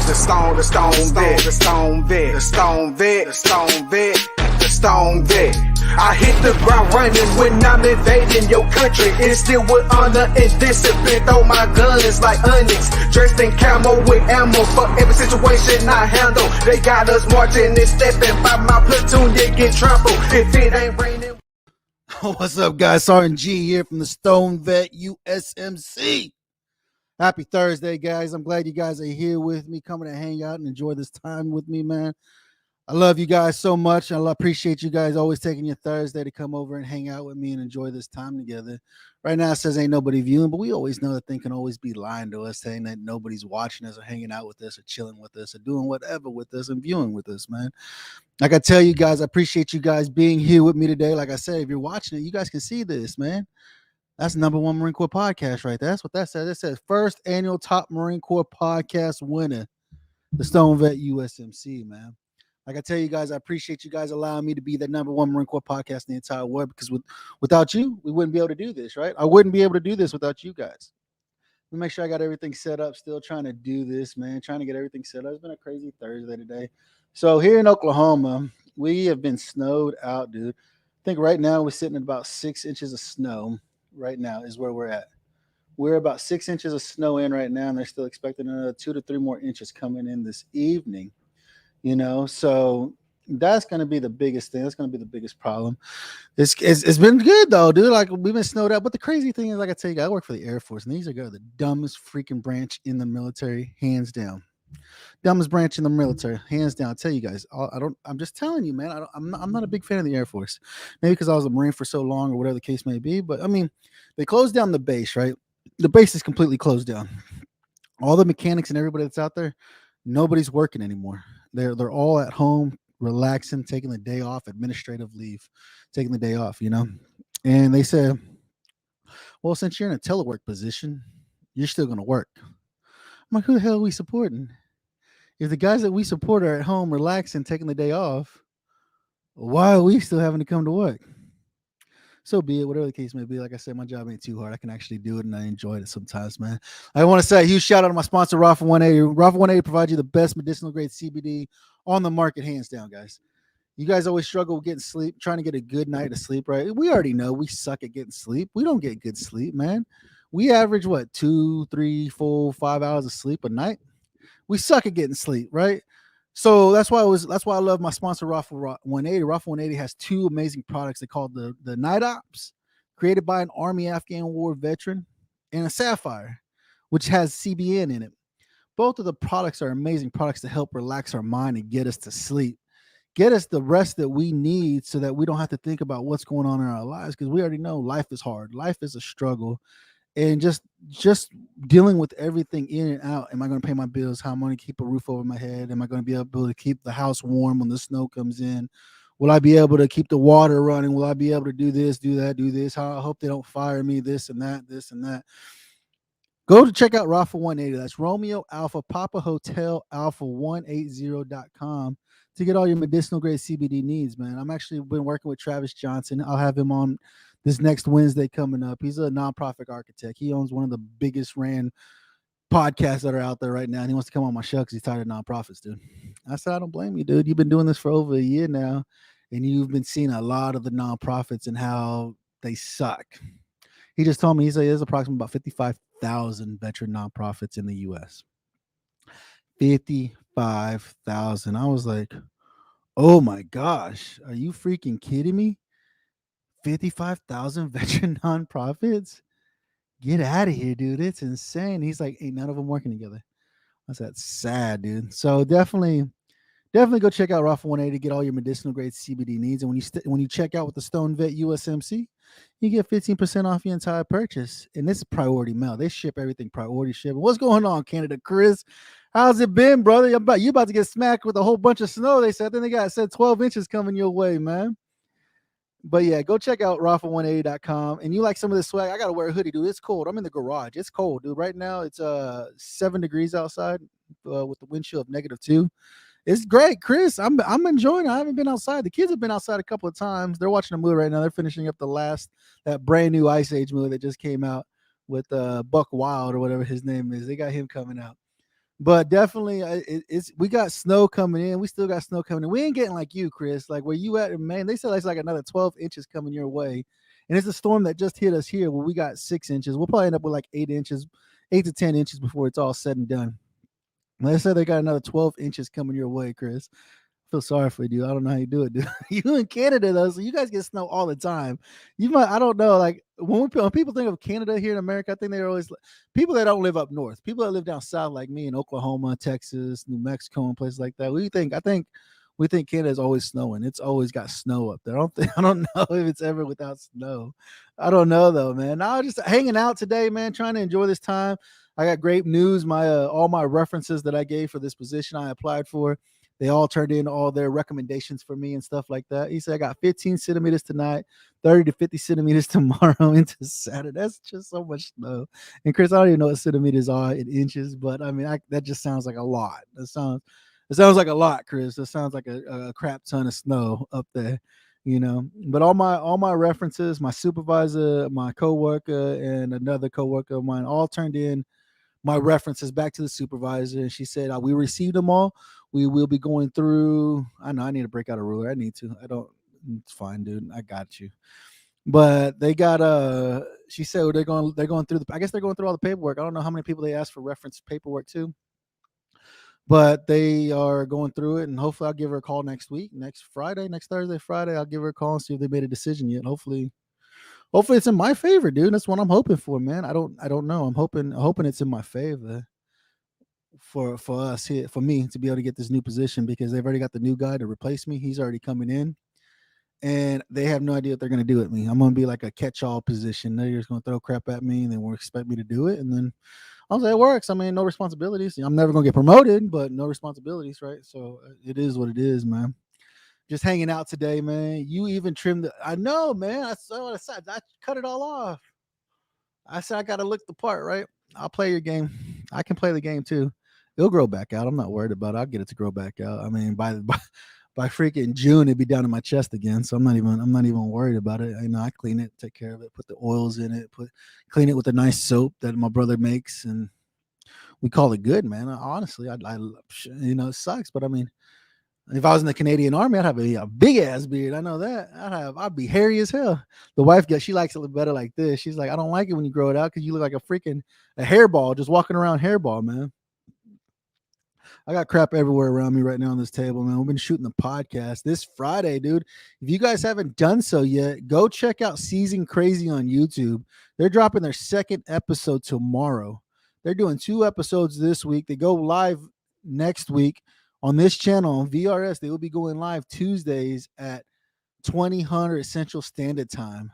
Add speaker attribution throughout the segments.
Speaker 1: The stone vet, the stone vet, the stone vet, the stone vet, the stone vet. I hit the ground running when I'm invading your country. Instill with honor and discipline. Throw my guns like onyx, dressed in camo with ammo for every situation I handle. They got us marching and stepping by my platoon. You get trampled if it ain't raining.
Speaker 2: What's up, guys? Sergeant G here from the Stone Vet USMC. Happy Thursday, guys. I'm glad you guys are here with me, coming to hang out and enjoy this time with me, man. I love you guys so much. I appreciate you guys always taking your Thursday to come over and hang out with me and enjoy this time together. Right now it says ain't nobody viewing, but we always know that thing can always be lying to us, saying that nobody's watching us or hanging out with us or chilling with us or doing whatever with us and viewing with us, man. Like I tell you guys, I appreciate you guys being here with me today. Like I said, if you're watching it, you guys can see this, man. That's the #1 Marine Corps podcast right there. That's what that says. It says first annual top Marine Corps podcast winner, the Stone Vet USMC, man. Like I tell you guys, I appreciate you guys allowing me to be the #1 Marine Corps podcast in the entire world, because without you, we wouldn't be able to do this, right? I wouldn't be able to do this without you guys. Let me make sure I got everything set up. Still trying to do this, man. Trying to get everything set up. It's been a crazy Thursday today. So here in Oklahoma, we have been snowed out, dude. I think right now we're sitting at about 6 inches of snow. Right now is where we're at. We're about 6 inches of snow in right now, and they're still expecting another 2 to 3 more inches coming in this evening. You know, so that's going to be the biggest thing. That's going to be the biggest problem. It's been good though, dude. Like, we've been snowed out. But the crazy thing is, like I tell you, I work for the Air Force, and these are the dumbest freaking branch in the military, hands down. Dumbest branch in the military, hands down. I tell you guys, I'm just telling you, man. I'm not a big fan of the Air Force. Maybe because I was a Marine for so long, or whatever the case may be. But I mean, they closed down the base, right? The base is completely closed down. All the mechanics and everybody that's out there, nobody's working anymore. They're all at home, relaxing, taking the day off, administrative leave, taking the day off, you know. And they said, well, since you're in a telework position, you're still going to work. I'm like, who the hell are we supporting? If the guys that we support are at home, relaxing, taking the day off, why are we still having to come to work? So be it, whatever the case may be. Like I said, my job ain't too hard. I can actually do it, and I enjoy it sometimes, man. I want to say a huge shout out to my sponsor, Rafa 180. Rafa 180 provides you the best medicinal grade CBD on the market, hands down, guys. You guys always struggle with getting sleep, trying to get a good night of sleep, right? We already know we suck at getting sleep. We don't get good sleep, man. We average, 2, 3, 4, 5 hours of sleep a night. We suck at getting sleep, right? So that's why I love my sponsor, Rafa 180. Rafa 180 has 2 amazing products. They call the Night Ops, created by an Army Afghan War veteran, and a Sapphire, which has CBN in it. Both of the products are amazing products to help relax our mind and get us to sleep, get us the rest that we need, so that we don't have to think about what's going on in our lives, because we already know life is hard. Life is a struggle. And just dealing with everything in and out. Am I going to pay my bills? How am I going to keep a roof over my head? Am I going to be able to keep the house warm when the snow comes in? Will I be able to keep the water running? Will I be able to do this, do that, do this? I hope they don't fire me, this and that, this and that. Go to check out Rafa 180. That's Romeo Alpha Papa Hotel Alpha 180.com to get all your medicinal grade CBD needs, man. I'm actually been working with Travis Johnson. I'll have him on this next Wednesday coming up. He's a nonprofit architect. He owns one of the biggest ran podcasts that are out there right now, and he wants to come on my show because he's tired of nonprofits, dude. I said, I don't blame you, dude. You've been doing this for over a year now, and you've been seeing a lot of the nonprofits and how they suck. He just told me, he said there's approximately about 55,000 veteran nonprofits in the U.S. 55,000. I was like, oh my gosh, are you freaking kidding me? 55,000 veteran nonprofits? Get out of here, dude. It's insane. He's like, ain't none of them working together. I said, sad, dude. So definitely go check out Rafa 180 to get all your medicinal grade CBD needs. And when you check out with the Stone Vet USMC, you get 15% off your entire purchase. And this is priority mail. They ship everything priority ship. What's going on, Canada? Chris, how's it been, brother? You about to get smacked with a whole bunch of snow, they said. Then they said 12 inches coming your way, man. But yeah, go check out Rafa180.com. And you like some of this swag? I gotta wear a hoodie, dude. It's cold. I'm in the garage. It's cold, dude. Right now it's 7 degrees outside with the wind chill of -2. It's great, Chris. I'm enjoying it. I haven't been outside. The kids have been outside a couple of times. They're watching a movie right now. They're finishing up that brand new Ice Age movie that just came out with Buck Wild or whatever his name is. They got him coming out. But definitely, it's we got snow coming in. We still got snow coming in. We ain't getting like you, Chris. Like where you at in Maine, they said it's like another 12 inches coming your way, and it's a storm that just hit us here. Where we got 6 inches. We'll probably end up with like 8 inches, 8 to 10 inches before it's all said and done. They said they got another 12 inches coming your way, Chris. Feel sorry for you. I don't know how you do it, dude. You in Canada though, so you guys get snow all the time. You might, I don't know, like when people think of Canada here in America, I think they're always people that don't live up north, people that live down south, like me in Oklahoma, Texas, New Mexico, and places like that. We think Canada's always snowing. It's always got snow up there. I don't know if it's ever without snow. I don't know though, man. I was just hanging out today, man, trying to enjoy this time. I got great news. My all my references that I gave for this position I applied for, they all turned in all their recommendations for me and stuff like that. He said I got 15 centimeters tonight, 30 to 50 centimeters tomorrow into Saturday. That's just so much snow. And Chris, I don't even know what centimeters are in inches, but I mean that just sounds like a lot. It sounds like a lot, Chris. It sounds like a crap ton of snow up there, you know. But all my references, my supervisor, my coworker, and another coworker of mine all turned in my references back to the supervisor, and she said we received them all. We will be going through. I know I need to break out a ruler. I need to. I don't. It's fine, dude. I got you. But they got she said they're going through the. I guess they're going through all the paperwork. I don't know how many people they asked for reference paperwork to, but they are going through it, and hopefully I'll give her a call next week, next Friday, next Thursday, Friday. I'll give her a call and see if they made a decision yet. Hopefully it's in my favor, dude. That's what I'm hoping for, man. I don't know. I'm hoping it's in my favor for us here, for me to be able to get this new position because they've already got the new guy to replace me. He's already coming in, and they have no idea what they're gonna do with me. I'm gonna be like a catch-all position. They're just gonna throw crap at me, and they won't expect me to do it. And then I'll say it works. I mean, no responsibilities. I'm never gonna get promoted, but no responsibilities, right? So it is what it is, man. Just hanging out today, man. You even trimmed the. I know, man. I saw what I said. I cut it all off. I said I got to look the part, right? I'll play your game. I can play the game too. It'll grow back out. I'm not worried about it. I'll get it to grow back out. I mean, by freaking June, it'd be down in my chest again. So I'm not even worried about it. You know, I clean it, take care of it, put the oils in it, clean it with a nice soap that my brother makes, and we call it good, man. Honestly, it sucks, but I mean, if I was in the Canadian Army, I'd have a big ass beard. I know that. I'd be hairy as hell. The wife she likes it better like this. She's like, I don't like it when you grow it out because you look like a hairball, just walking around hairball, man. I got crap everywhere around me right now on this table, man. We've been shooting the podcast this Friday, dude. If you guys haven't done so yet, go check out Season Crazy on YouTube. They're dropping their second episode tomorrow. They're doing 2 episodes this week. They go live next week on this channel on VRS. They will be going live Tuesdays at 2000 Central Standard Time.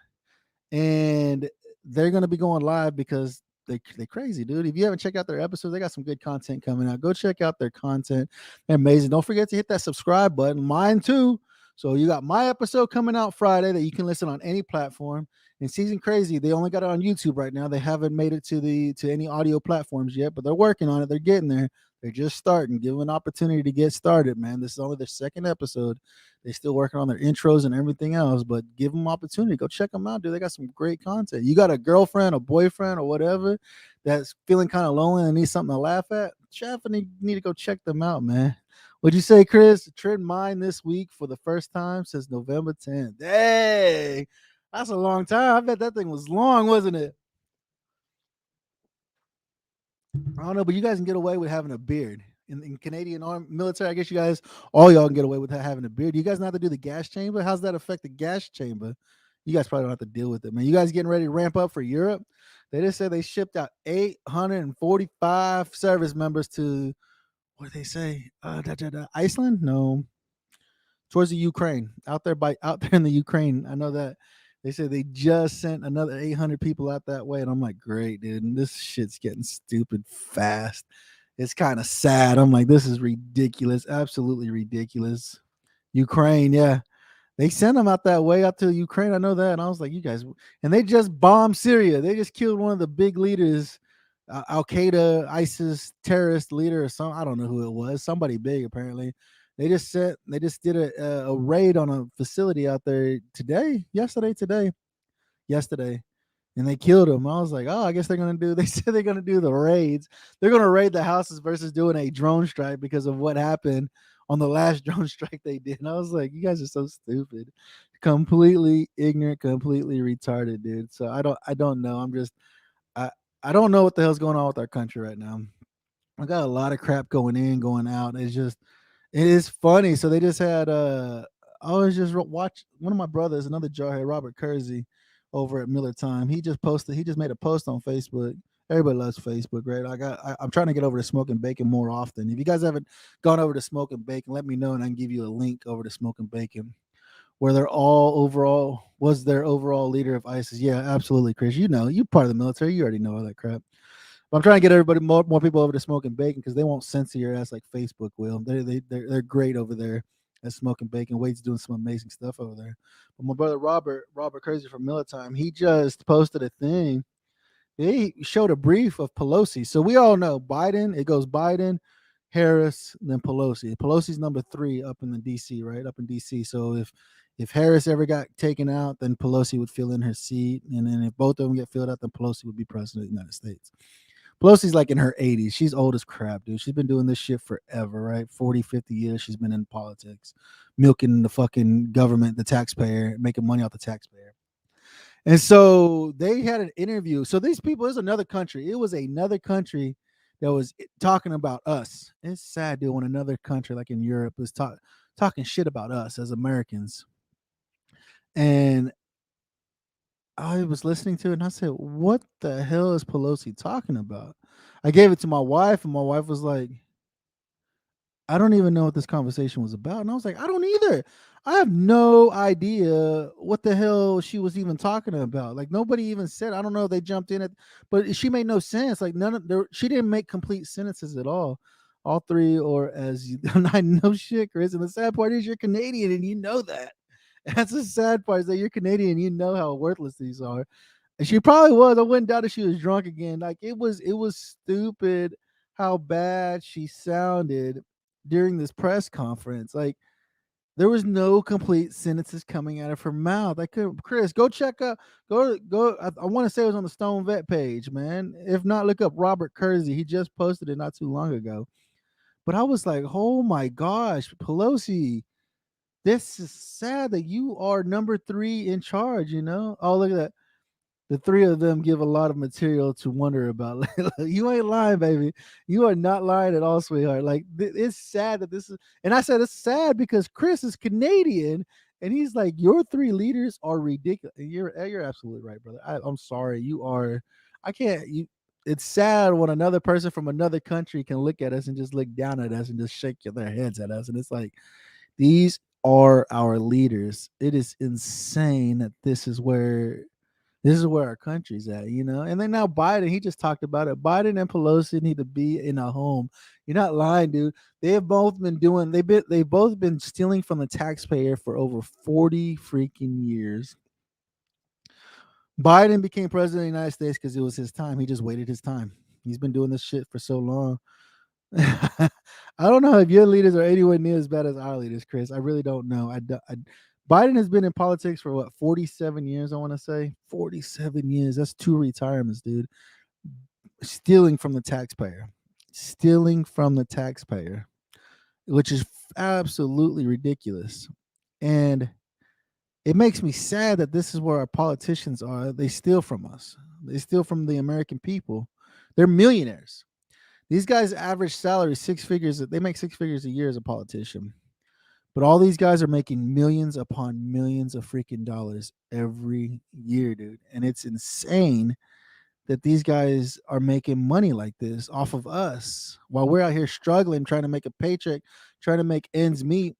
Speaker 2: And they're going to be going live because they crazy, dude. If you haven't checked out their episodes, they got some good content coming out. Go check out their content. They're amazing. Don't forget to hit that subscribe button. Mine too. So you got my episode coming out Friday that you can listen on any platform. And Season Crazy, they only got it on YouTube right now. They haven't made it to any audio platforms yet, but they're working on it. They're getting there. They're just starting. Give them an opportunity to get started, man. This is only their second episode. They're still working on their intros and everything else, but give them opportunity. Go check them out, dude. They got some great content. You got a girlfriend, a boyfriend, or whatever that's feeling kind of lonely and needs something to laugh at. Definitely need to go check them out, man. What'd you say, Chris? Trimmed mine this week for the first time since November 10th. Hey, that's a long time. I bet that thing was long, wasn't it? I don't know, but you guys can get away with having a beard. In Canadian army military, I guess all y'all can get away with having a beard. You guys not have to do the gas chamber. How's that affect the gas chamber? You guys probably don't have to deal with it, man. You guys getting ready to ramp up for Europe? They just said they shipped out 845 service members to what did they say? Iceland? No, towards the Ukraine. Out there in the Ukraine. I know that they said they just sent another 800 people out that way, and I'm like, great, dude. And this shit's getting stupid fast. It's kind of sad. I'm like, this is ridiculous, absolutely ridiculous. Ukraine, yeah. They sent them out that way, out to Ukraine. I know that. And I was like, you guys, and they just bombed Syria. They just killed one of the big leaders, Al Qaeda, ISIS terrorist leader, or some, I don't know who it was, somebody big apparently. They just did a raid on a facility out there yesterday. and they killed him. I was like, oh, I guess they're gonna do. They said they're gonna do the raids. They're gonna raid the houses versus doing a drone strike because of what happened on the last drone strike they did. And I was like, you guys are so stupid, completely ignorant, completely retarded, dude. So I don't know. I I don't know what the hell's going on with our country right now. I got a lot of crap going in, going out. It is funny. So they just had I was just watch one of my brothers, another jarhead, Robert Kersey, over at Miller Time. He just made a post on Facebook. Everybody loves Facebook, right? I'm trying to get over to Smoking Bacon more often. If you guys haven't gone over to Smoking Bacon, let me know and I can give you a link over to Smoking Bacon where they're all overall was their overall leader of ISIS. Yeah, absolutely, Chris. You know, you part of the military. You already know all that crap. But I'm trying to get everybody more people over to Smoking Bacon because they won't censor your ass like Facebook will. They're great over there at Smoking Bacon. Wade's doing some amazing stuff over there. But my brother Robert Crazy from Militime, he just posted a thing. He showed a brief of Pelosi. So we all know Biden. It goes Biden, Harris, then Pelosi. Pelosi's number 3 up in the DC, right up in DC. So if Harris ever got taken out, then Pelosi would fill in her seat, and then if both of them get filled out, then Pelosi would be president of the United States. Pelosi's like in her 80s. She's old as crap, dude. She's been doing this shit forever, right? 40, 50 years she's been in politics, milking the fucking government, the taxpayer, making money off the taxpayer. And so they had an interview. So these people, is another country. It was another country that was talking about us. It's sad, dude, when another country like in Europe is talking shit about us as Americans. And I was listening to it and I said, what the hell is Pelosi talking about? I gave it to my wife, and my wife was like, I don't even know what this conversation was about. And I was like, I don't either. I have no idea what the hell she was even talking about. Like nobody even said. I don't know if they jumped in it, but she made no sense. Like none of there, she didn't make complete sentences at all. All three, or as you, I know shit, Chris. And the sad part is you're Canadian and you know that. That's the sad part is that you're Canadian. You know how worthless these are. And she probably was. I wouldn't doubt if she was drunk again. Like it was stupid how bad she sounded during this press conference. Like there was no complete sentences coming out of her mouth. I could, Chris, go check out, go. I want to say it was on the Stone Vet page, man. If not, look up Robert Kersey. He just posted it not too long ago. But I was like, oh my gosh, Pelosi, this is sad that you are number 3 in charge. You know? Oh, look at that. The 3 of them give a lot of material to wonder about. You ain't lying, baby. You are not lying at all, sweetheart. Like it's sad that this is, and I said it's sad because Chris is Canadian, and he's like, your 3 leaders are ridiculous. You're absolutely right, brother. I'm sorry, you are. I can't. You. It's sad when another person from another country can look at us and just look down at us and just shake their heads at us, and it's like these are our leaders. It is insane that this is where our country's at, you know. And then now Biden, he just talked about it. Biden and Pelosi need to be in a home. You're not lying, dude. They have both been doing. They've both been stealing from the taxpayer for over 40 freaking years. Biden became president of the United States because it was his time. He just waited his time. He's been doing this shit for so long. I don't know if your leaders are anywhere near as bad as our leaders, Chris. I really don't know. Biden has been in politics for what, 47 years, I want to say. 47 years. That's 2 retirements, dude. Stealing from the taxpayer. Stealing from the taxpayer, which is absolutely ridiculous. And it makes me sad that this is where our politicians are. They steal from us. They steal from the American people. They're millionaires. These guys' average salary 6 figures. They make 6 figures a year as a politician. But all these guys are making millions upon millions of freaking dollars every year, dude. And it's insane that these guys are making money like this off of us while we're out here struggling, trying to make a paycheck, trying to make ends meet.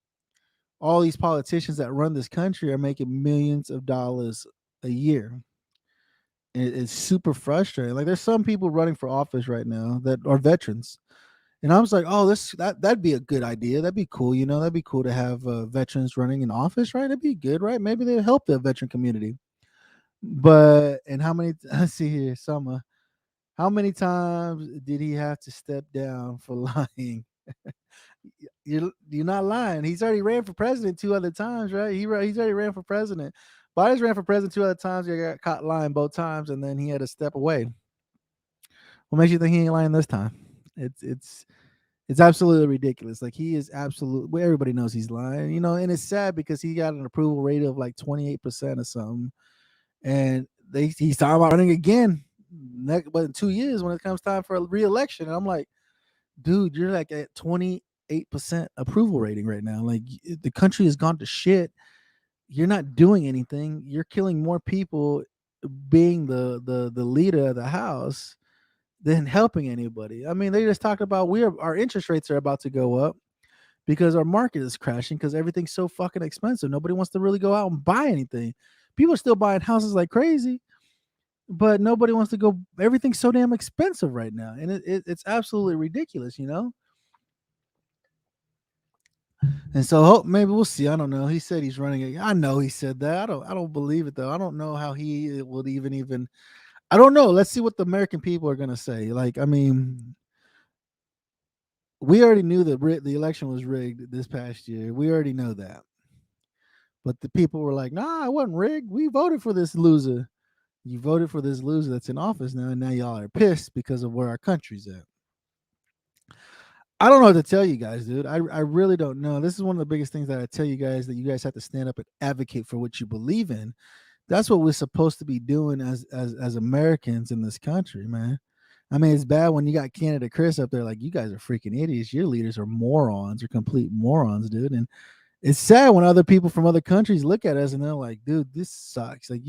Speaker 2: All these politicians that run this country are making millions of dollars a year. It's super frustrating. Like there's some people running for office right now that are veterans. And I was like, oh, that'd be a good idea. That'd be cool. You know, that'd be cool to have veterans running in office, right? That'd be good, right? Maybe they'll help the veteran community. But and how many? Let's see here, Summer. How many times did he have to step down for lying? You're not lying. He's already ran for president 2 other times, right? He's already ran for president. Biden's ran for president 2 other times. He got caught lying both times, and then he had to step away. What makes you think he ain't lying this time? It's absolutely ridiculous. Like he is absolute. Well, everybody knows he's lying, and it's sad because he got an approval rate of like 28% or something, and he's talking about running again but in 2 years when it comes time for a re-election. And I'm like, dude, you're like at 28% approval rating right now. Like the country has gone to shit. You're not doing anything. You're killing more people being the leader of the house than helping anybody. I mean, they just talked about our interest rates are about to go up because our market is crashing because everything's so fucking expensive. Nobody wants to really go out and buy anything. People are still buying houses like crazy, but nobody wants to go. Everything's so damn expensive right now, and it's absolutely ridiculous, And so maybe we'll see. I don't know. He said he's running again. I know he said that. I don't believe it though. I don't know how he would even. I don't know. Let's see what the American people are gonna say. Like, I mean, we already knew that the election was rigged this past year. We already know that. But the people were like, "Nah, it wasn't rigged. We voted for this loser. You voted for this loser that's in office now, and now y'all are pissed because of where our country's at." I don't know what to tell you guys, dude. I really don't know. This is one of the biggest things that I tell you guys, that you guys have to stand up and advocate for what you believe in. That's what we're supposed to be doing as Americans in this country, man. I mean, it's bad when you got Canada Chris up there like, you guys are freaking idiots. Your leaders are morons, or complete morons, dude. And it's sad when other people from other countries look at us and they're like, dude, this sucks. Like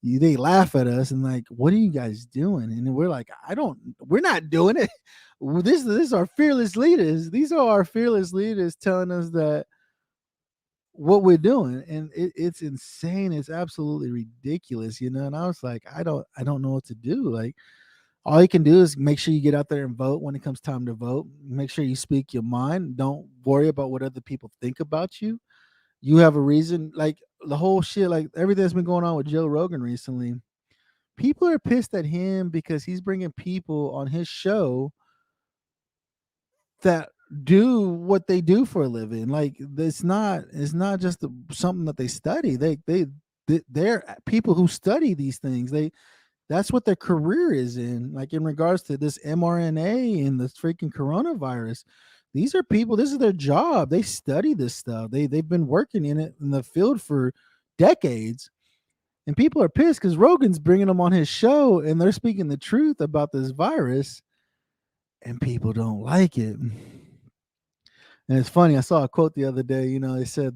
Speaker 2: they laugh at us and like, what are you guys doing? And we're like, we're not doing it. This is our fearless leaders. These are our fearless leaders telling us that what we're doing, and it's insane. It's absolutely ridiculous, And I was like, I don't know what to do. Like, all you can do is make sure you get out there and vote when it comes time to vote. Make sure you speak your mind. Don't worry about what other people think about you. You have a reason. Like the whole shit, like everything that's been going on with Joe Rogan recently. People are pissed at him because he's bringing people on his show that do what they do for a living. Like it's not just something that they study. They're people who study these things. That's what their career is in. Like in regards to this mRNA and this freaking coronavirus, these are people. This is their job. They study this stuff. They've been working in it in the field for decades. And people are pissed because Rogan's bringing them on his show and they're speaking the truth about this virus, and people don't like it. And it's funny, I saw a quote the other day, it said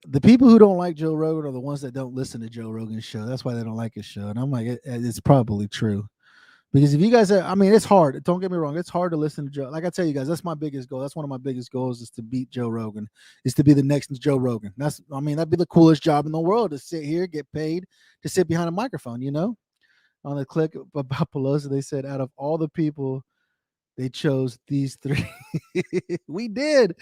Speaker 2: the people who don't like Joe Rogan are the ones that don't listen to Joe Rogan's show. That's why they don't like his show. And I'm like, it's probably true. Because if you guys it's hard. Don't get me wrong. It's hard to listen to Joe. Like I tell you guys, that's my biggest goal. That's one of my biggest goals, is to beat Joe Rogan, is to be the next Joe Rogan. That'd be the coolest job in the world, to sit here, get paid to sit behind a microphone, On the clip about Pelosi, they said out of all the people, they chose these three. We did.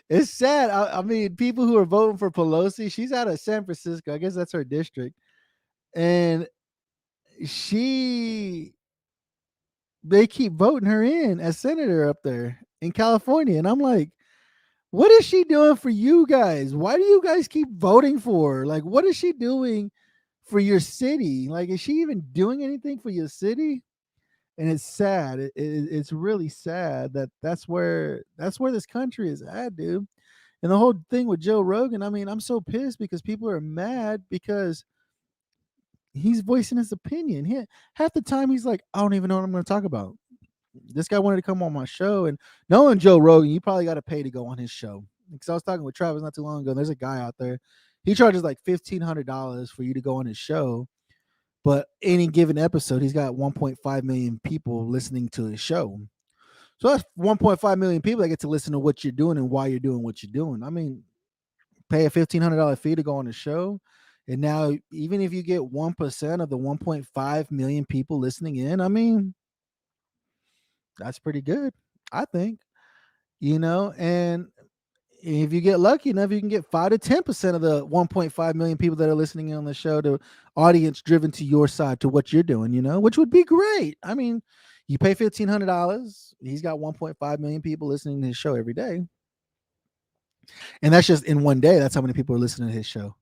Speaker 2: It's sad. I mean, people who are voting for Pelosi, she's out of San Francisco. I guess that's her district. And they keep voting her in as senator up there in California. And I'm like, what is she doing for you guys? Why do you guys keep voting for her? Like, what is she doing for your city? Like, is she even doing anything for your city? And it's sad. It's really sad that that's where this country is at, dude. And the whole thing with Joe Rogan, I mean, I'm so pissed because people are mad because he's voicing his opinion. Half the time he's like, I don't even know what I'm going to talk about. This guy wanted to come on my show, and knowing Joe Rogan, you probably got to pay to go on his show. Because I was talking with Travis not too long ago. There's a guy out there. He charges like $1,500 for you to go on his show. But any given episode, he's got 1.5 million people listening to his show. So that's 1.5 million people that get to listen to what you're doing and why you're doing what you're doing. I mean, pay a $1,500 fee to go on the show. And now, even if you get 1% of the 1.5 million people listening in, I mean, that's pretty good, I think. And if you get lucky enough, you can get 5 to 10% of the 1.5 million people that are listening on the show, to audience driven to your side, to what you're doing, which would be great. I mean, you pay $1,500. He's got 1.5 million people listening to his show every day. And that's just in one day. That's how many people are listening to his show.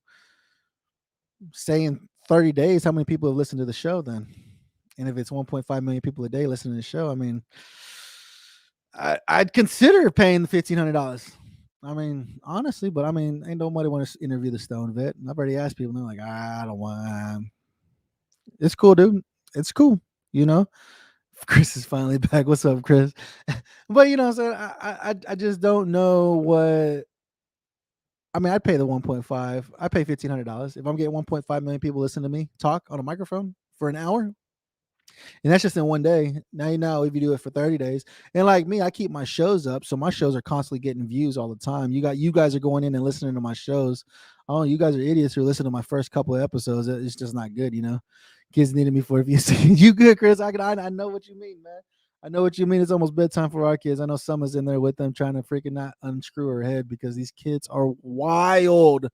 Speaker 2: Say in 30 days, how many people have listened to the show then? And if it's 1.5 million people a day listening to the show, I mean, I'd consider paying the $1,500. I mean, honestly, but I mean, ain't nobody want to interview the Stone Vet. And I've already asked people, and they're like, I don't want. It's cool, dude. It's cool. You know, Chris is finally back. What's up, Chris? But you know, what I'm saying I just don't know what. I mean, I'd pay the 1.5. I pay $1,500 if I'm getting 1.5 million people listening to me talk on a microphone for an hour. And that's just in one day. Now you know if you do it for 30 days. And like me, I keep my shows up. So my shows are constantly getting views all the time. You guys are going in and listening to my shows. Oh, you guys are idiots who listen to my first couple of episodes. It's just not good, you know. Kids needed me for a few seconds. You good, Chris? I know what you mean, man. I know what you mean. It's almost bedtime for our kids. I know Summer's in there with them trying to freaking not unscrew her head because these kids are wild.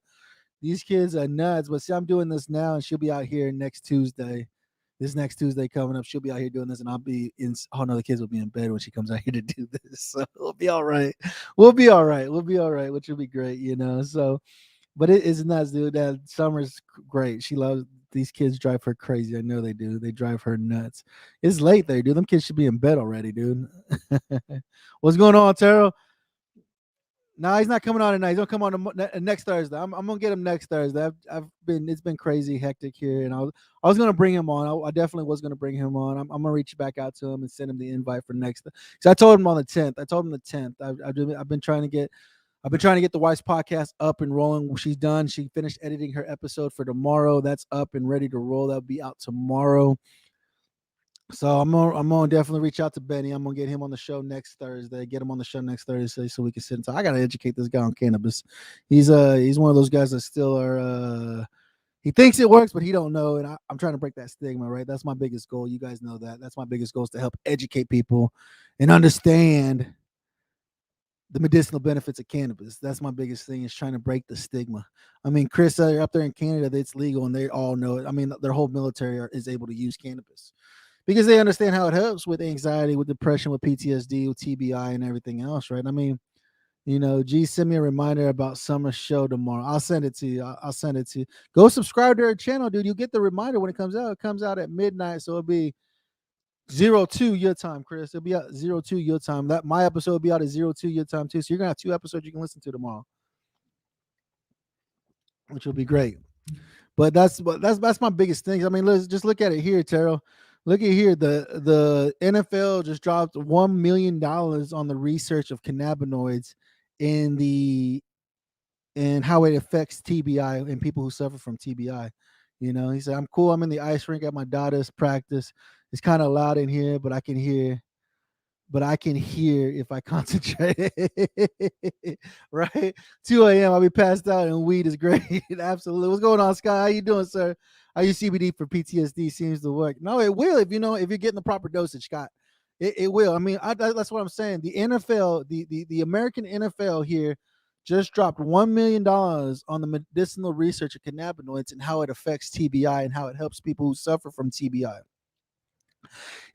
Speaker 2: These kids are nuts. But see, I'm doing this now, and she'll be out here next Tuesday. This next Tuesday coming up, she'll be out here doing this, and I'll be in. Oh no, the kids will be in bed when she comes out here to do this. So we'll be all right. We'll be all right. We'll be all right, which will be great, you know. So, but it is nuts, dude. That Summer's great. She loves these kids. Drive her crazy. I know they do. They drive her nuts. It's late there, dude. Them kids should be in bed already, dude. What's going on, Taro? No, he's not coming on tonight. He's gonna come on next Thursday. I'm gonna get him next Thursday. It's been crazy hectic here, and I was gonna bring him on. I definitely was gonna bring him on. I'm gonna reach back out to him and send him the invite for next. So I told him on the 10th. I told him the 10th. I've been trying to get the wife's podcast up and rolling. She's done. She finished editing her episode for tomorrow. That's up and ready to roll. That'll be out tomorrow. So I'm gonna definitely reach out to Benny. I'm gonna get him on the show next Thursday. Get him on the show next Thursday so we can sit and talk. I gotta educate this guy on cannabis. He's one of those guys that still are he thinks it works, but he don't know. And I'm trying to break that stigma, right? That's my biggest goal. You guys know that. That's my biggest goal is to help educate people and understand the medicinal benefits of cannabis. That's my biggest thing is trying to break the stigma. I mean, Chris, up there in Canada, it's legal and they all know it. I mean, their whole military is able to use cannabis because they understand how it helps with anxiety, with depression, with PTSD, with TBI, and everything else, right? I mean, you know, G, send me a reminder about Summer's show tomorrow. I'll send it to you. I'll send it to you. Go subscribe to her channel, dude. You'll get the reminder when it comes out. It comes out at midnight, so it'll be 02 your time, Chris. It'll be at 02 your time. That my episode will be out at 02 your time too. So you're gonna have 2 episodes you can listen to tomorrow, which will be great. But that's my biggest thing. I mean, let's just look at it here, Terrell. Look at here. The NFL just dropped $1 million on the research of cannabinoids in the and how it affects TBI and people who suffer from TBI. You know, he said, I'm cool. I'm in the ice rink at my daughter's practice. It's kind of loud in here, but I can hear if I concentrate. Right? 2 a.m. I'll be passed out and weed is great. Absolutely. What's going on, Sky? How you doing, sir? How you CBD for PTSD seems to work. No, it will if you're getting the proper dosage, Scott. It will. I mean, that's what I'm saying. The NFL, the American NFL here just dropped $1 million on the medicinal research of cannabinoids and how it affects TBI and how it helps people who suffer from TBI.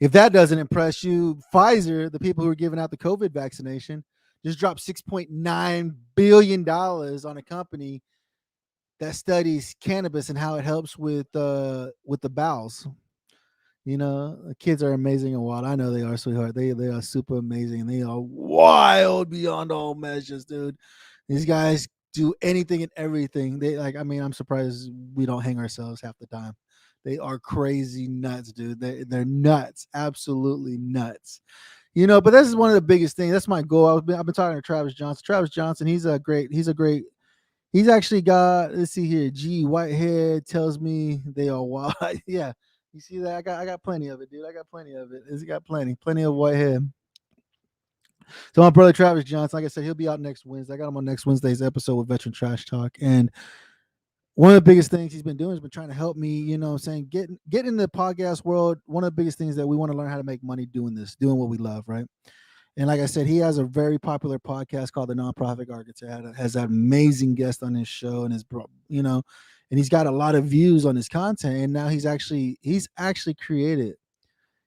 Speaker 2: If that doesn't impress you, Pfizer, the people who are giving out the COVID vaccination, just dropped $6.9 billion on a company that studies cannabis and how it helps with the bowels. You know, the kids are amazing and wild. I know they are, sweetheart. They are super amazing and they are wild beyond all measures, dude. These guys do anything and everything. They like, I mean, I'm surprised we don't hang ourselves half the time. They are crazy nuts, dude. They're nuts, absolutely nuts. You know, but this is one of the biggest things. That's my goal. I've been talking to Travis Johnson. Travis Johnson, he's actually got, let's see here, G, Whitehead tells me they are wild. Yeah. You see that? I got plenty of it, dude. I got plenty of it. It's got plenty of Whitehead. So my brother Travis Johnson, like I said, he'll be out next Wednesday. I got him on next Wednesday's episode with Veteran Trash Talk. And one of the biggest things he's been doing has been trying to help me, you know what I'm saying, get in the podcast world. One of the biggest things that we want to learn how to make money doing what we love, right? And like I said, he has a very popular podcast called The Nonprofit Architect. Has an amazing guest on his show, and you know, and he's got a lot of views on his content. And now he's actually created.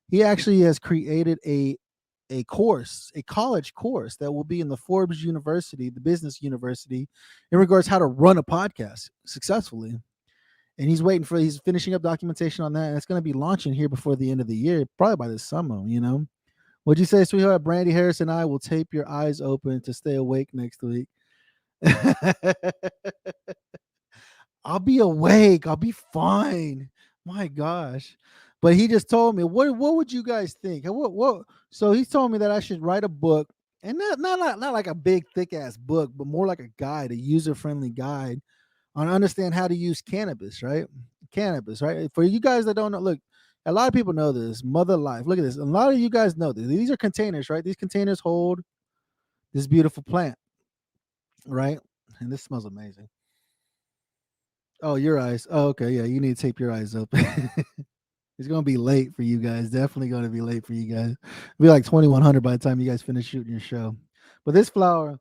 Speaker 2: He actually has created a college course that will be in the Forbes University, the business university, in regards how to run a podcast successfully. And he's finishing up documentation on that, and it's going to be launching here before the end of the year, probably by this summer. What'd you say, sweetheart? Brandy Harris and I will tape your eyes open to stay awake next week. I'll be awake. I'll be fine. My gosh. But he just told me, what would you guys think? What so he told me that I should write a book, and not like a big thick ass book, but more like a guide, a user-friendly guide on understand how to use cannabis, right? Cannabis, right? For you guys that don't know, look, a lot of people know this. Mother Life. Look at this. A lot of you guys know this. These are containers, right? These containers hold this beautiful plant, right? And this smells amazing. Oh, your eyes. Oh, okay. Yeah, you need to tape your eyes open. It's gonna be late for you guys. Definitely gonna be late for you guys. It'll be like 2100 by the time you guys finish shooting your show. But this flower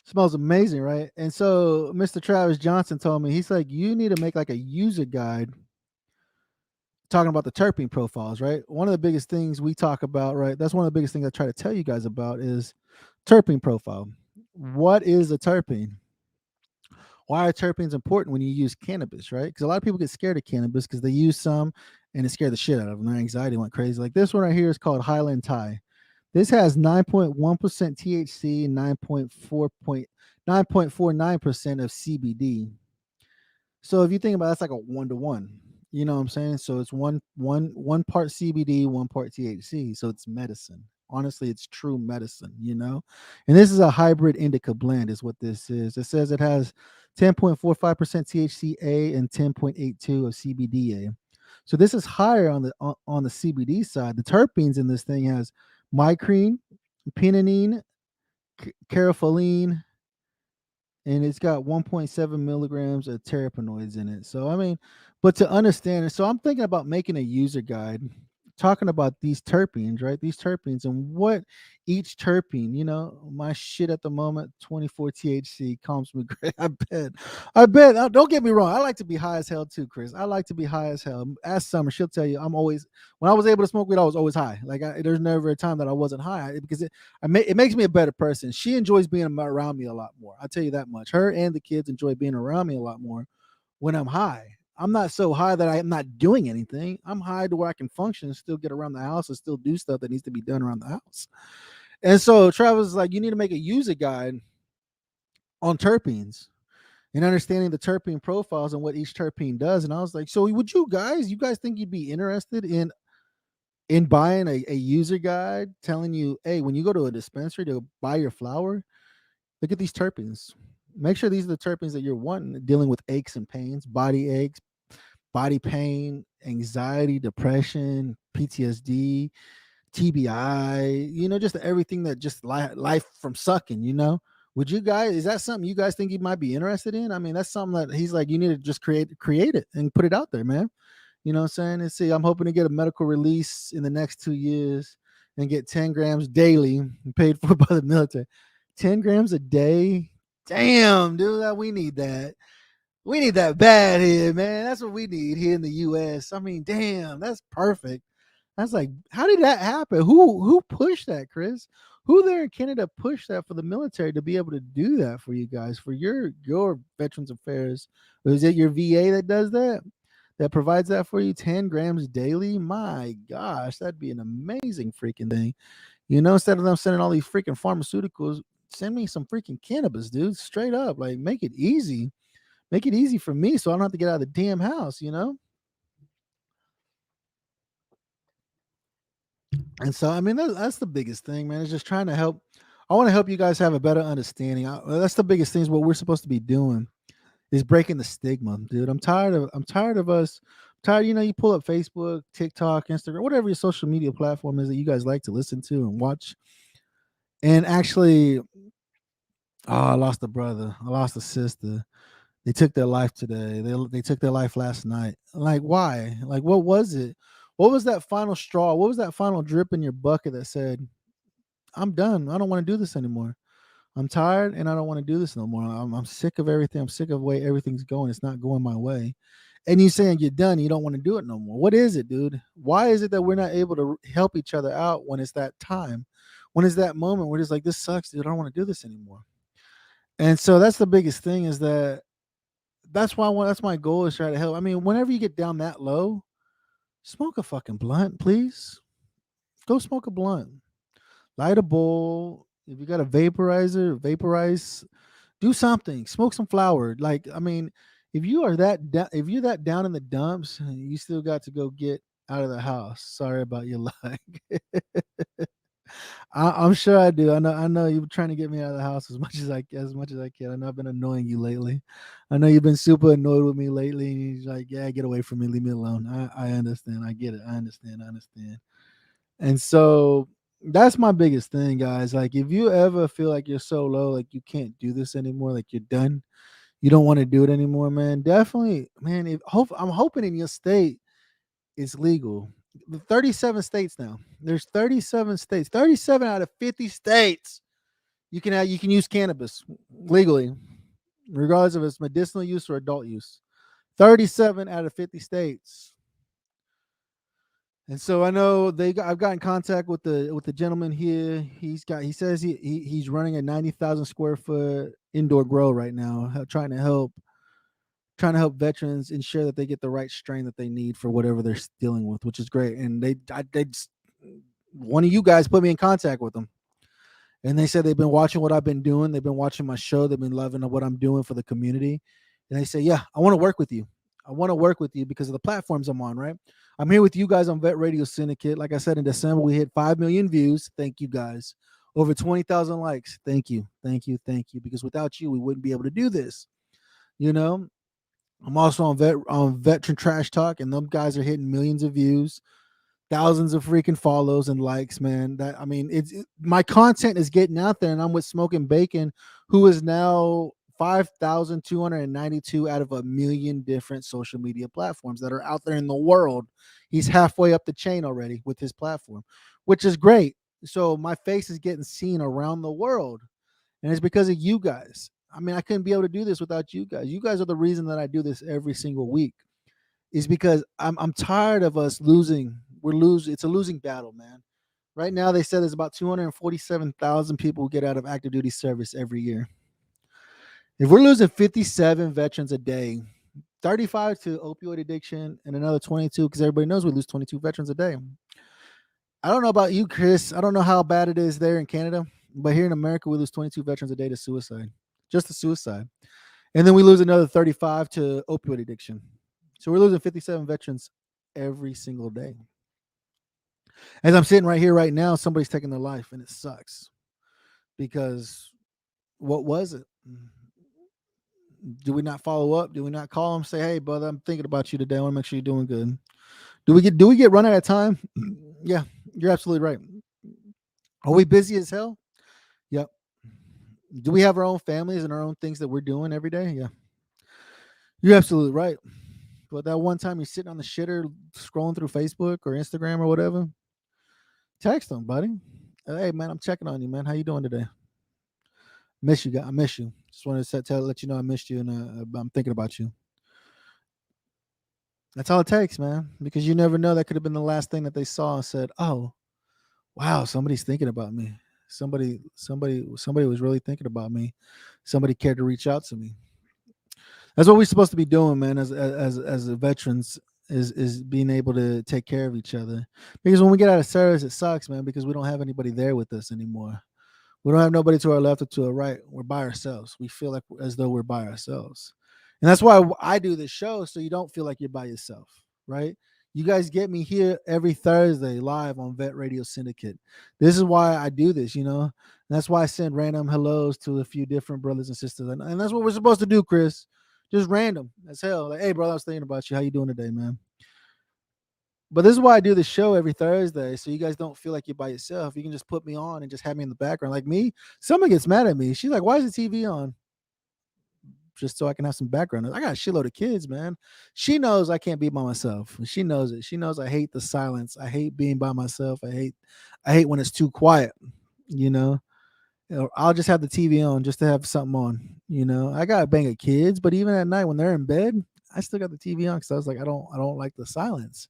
Speaker 2: smells amazing, right? And so Mr. Travis Johnson told me, he's like, you need to make like a user guide talking about the terpene profiles, right? One of the biggest things we talk about, right? That's one of the biggest things I try to tell you guys about is terpene profile. What is a terpene? Why are terpenes important when you use cannabis, right? Because a lot of people get scared of cannabis because they use some and it scared the shit out of them. Their anxiety went crazy. Like this one right here is called Highland Thai. This has 9.1% THC and 9.49% of CBD. So if you think about it, that's like a 1-to-1. You know what I'm saying? So it's one part CBD, one part THC. So it's medicine. Honestly, it's true medicine. And this is a hybrid indica blend, is what this is. It says it has 10.45% THCA and 10.82 of CBDA. So this is higher on the CBD side. The terpenes in this thing has mycrine, pinene, carotene, and it's got 1.7 milligrams of terpenoids in it. So, I mean, but to understand it, so I'm thinking about making a user guide talking about these terpenes, right? These terpenes and what each terpene, my shit at the moment, 24 THC calms me great. I bet. Don't get me wrong. I like to be high as hell too, Chris. I like to be high as hell. Ask Summer, she'll tell you when I was able to smoke weed, I was always high. Like there's never a time that I wasn't high because it makes me a better person. She enjoys being around me a lot more. I'll tell you that much. Her and the kids enjoy being around me a lot more when I'm high. I'm not so high that I'm not doing anything. I'm high to where I can function and still get around the house and still do stuff that needs to be done around the house. And so Travis is like, you need to make a user guide on terpenes and understanding the terpene profiles and what each terpene does. And I was like, so would you guys think you'd be interested in buying a user guide telling you, hey, when you go to a dispensary to buy your flower, look at these terpenes. Make sure these are the terpenes that you're wanting, dealing with aches and pains, body aches, body pain, anxiety, depression, PTSD, TBI, just everything that just life from sucking. Would you guys, is that something you guys think you might be interested in? I mean, that's something that he's like, you need to just create it and put it out there, man. You know what I'm saying? And see, I'm hoping to get a medical release in the next 2 years and get 10 grams daily paid for by the military. 10 grams a day. Damn, dude, we need that. We need that bad here, man. That's what we need here in the US. I mean, damn, that's perfect. That's like, how did that happen? Who pushed that, Chris? Who there in Canada pushed that for the military to be able to do that for you guys, for your Veterans Affairs? Or is it your VA that does that? That provides that for you 10 grams daily? My gosh, that'd be an amazing freaking thing. Instead of them sending all these freaking pharmaceuticals, send me some freaking cannabis, dude. Straight up. Like, make it easy. Make it easy for me so I don't have to get out of the damn house, And so, I mean, that's the biggest thing, man. It's just trying to help. I want to help you guys have a better understanding. That's the biggest thing is what we're supposed to be doing is breaking the stigma, dude. I'm tired of us. You pull up Facebook, TikTok, Instagram, whatever your social media platform is that you guys like to listen to and watch. And actually, I lost a brother. I lost a sister. They took their life today. They took their life last night. Like, why? Like, what was it? What was that final straw? What was that final drip in your bucket that said, I'm done. I don't want to do this anymore. I'm tired and I don't want to do this no more. I'm sick of everything. I'm sick of the way everything's going. It's not going my way. And you saying you're done. You don't want to do it no more. What is it, dude? Why is it that we're not able to help each other out when it's that time? When is that moment where it's like, this sucks, dude, I don't want to do this anymore? And so that's the biggest thing, is that that's why I want, that's my goal, is try to help. I mean, whenever you get down that low, smoke a fucking blunt, please. Go smoke a blunt. Light a bowl. If you got a vaporizer, vaporize. Do something. Smoke some flower. Like, I mean, if you are if you're that down in the dumps, you still got to go get out of the house. Sorry about your luck. I'm sure I do. I know you're trying to get me out of the house as much as I can. I know I've been annoying you lately. I know you've been super annoyed with me lately. And you're like, yeah, get away from me, leave me alone. I understand. I get it. I understand. I understand. And so that's my biggest thing, guys. Like, if you ever feel like you're so low, like you can't do this anymore, like you're done, you don't want to do it anymore, man. Definitely, man. I'm hoping in your state it's legal. The 37 states now. There's 37 states. 37 out of 50 states. You can use cannabis legally, regardless of its medicinal use or adult use. 37 out of 50 states. And so I know I've got in contact with the gentleman here. He says he's running a 90,000 square foot indoor grow right now, trying to help veterans ensure that they get the right strain that they need for whatever they're dealing with, which is great. And one of you guys put me in contact with them, and they said they've been watching what I've been doing. They've been watching my show. They've been loving what I'm doing for the community. And they say, yeah, I want to work with you. I want to work with you because of the platforms I'm on, right? I'm here with you guys on Vet Radio Syndicate. Like I said, in December, we hit 5 million views. Thank you, guys. Over 20,000 likes. Thank you. Thank you. Thank you. Because without you, we wouldn't be able to do this. You know, I'm also on Veteran Trash Talk, and them guys are hitting millions of views, thousands of freaking follows and likes, man. My content is getting out there, and I'm with Smoking Bacon, who is now 5,292 out of a million different social media platforms that are out there in the world. He's halfway up the chain already with his platform, which is great. So my face is getting seen around the world, and it's because of you guys. I mean, I couldn't be able to do this without you guys. You guys are the reason that I do this every single week. Is because I'm tired of us losing. It's a losing battle, man. Right now, they said there's about 247,000 people who get out of active duty service every year. If we're losing 57 veterans a day, 35 to opioid addiction, and another 22, because everybody knows we lose 22 veterans a day. I don't know about you, Chris. I don't know how bad it is there in Canada, but here in America, we lose 22 veterans a day to suicide, just to suicide. And then we lose another 35 to opioid addiction. So we're losing 57 veterans every single day. As I'm sitting right here right now, somebody's taking their life, and it sucks. Because what was it? Do we not follow up? Do we not call them, say, hey, brother, I'm thinking about you today. I want to make sure you're doing good. Do we get run out of time? Yeah, you're absolutely right. Are we busy as hell? Yep. Do we have our own families and our own things that we're doing every day? Yeah. You're absolutely right. But that one time you're sitting on the shitter scrolling through Facebook or Instagram or whatever, text them, buddy. Hey, man, I'm checking on you, man. How you doing today? Miss you, guys. I miss you. Just wanted to let you know I missed you, and I'm thinking about you. That's all it takes, man. Because you never know. That could have been the last thing that they saw and said, "Oh, wow, somebody's thinking about me. Somebody was really thinking about me. Somebody cared to reach out to me." That's what we're supposed to be doing, man. As veterans, is being able to take care of each other. Because when we get out of service, it sucks, man. Because we don't have anybody there with us anymore. We don't have nobody to our left or to our right. We're by ourselves. We feel like as though we're by ourselves. And that's why I do this show, so you don't feel like you're by yourself, right? You guys get me here every Thursday live on Vet Radio Syndicate. This is why I do this, And that's why I send random hellos to a few different brothers and sisters. And that's what we're supposed to do, Chris. Just random as hell. Like, hey, brother, I was thinking about you. How you doing today, man? But this is why I do the show every Thursday, so you guys don't feel like you're by yourself. You can just put me on and just have me in the background. Like me, someone gets mad at me. She's like, why is the TV on? Just so I can have some background. I got a shitload of kids, man. She knows I can't be by myself. She knows it. She knows I hate the silence. I hate being by myself. I hate when it's too quiet, I'll just have the TV on just to have something on. I got a bang of kids, but even at night when they're in bed, I still got the TV on because I was like, I don't like the silence.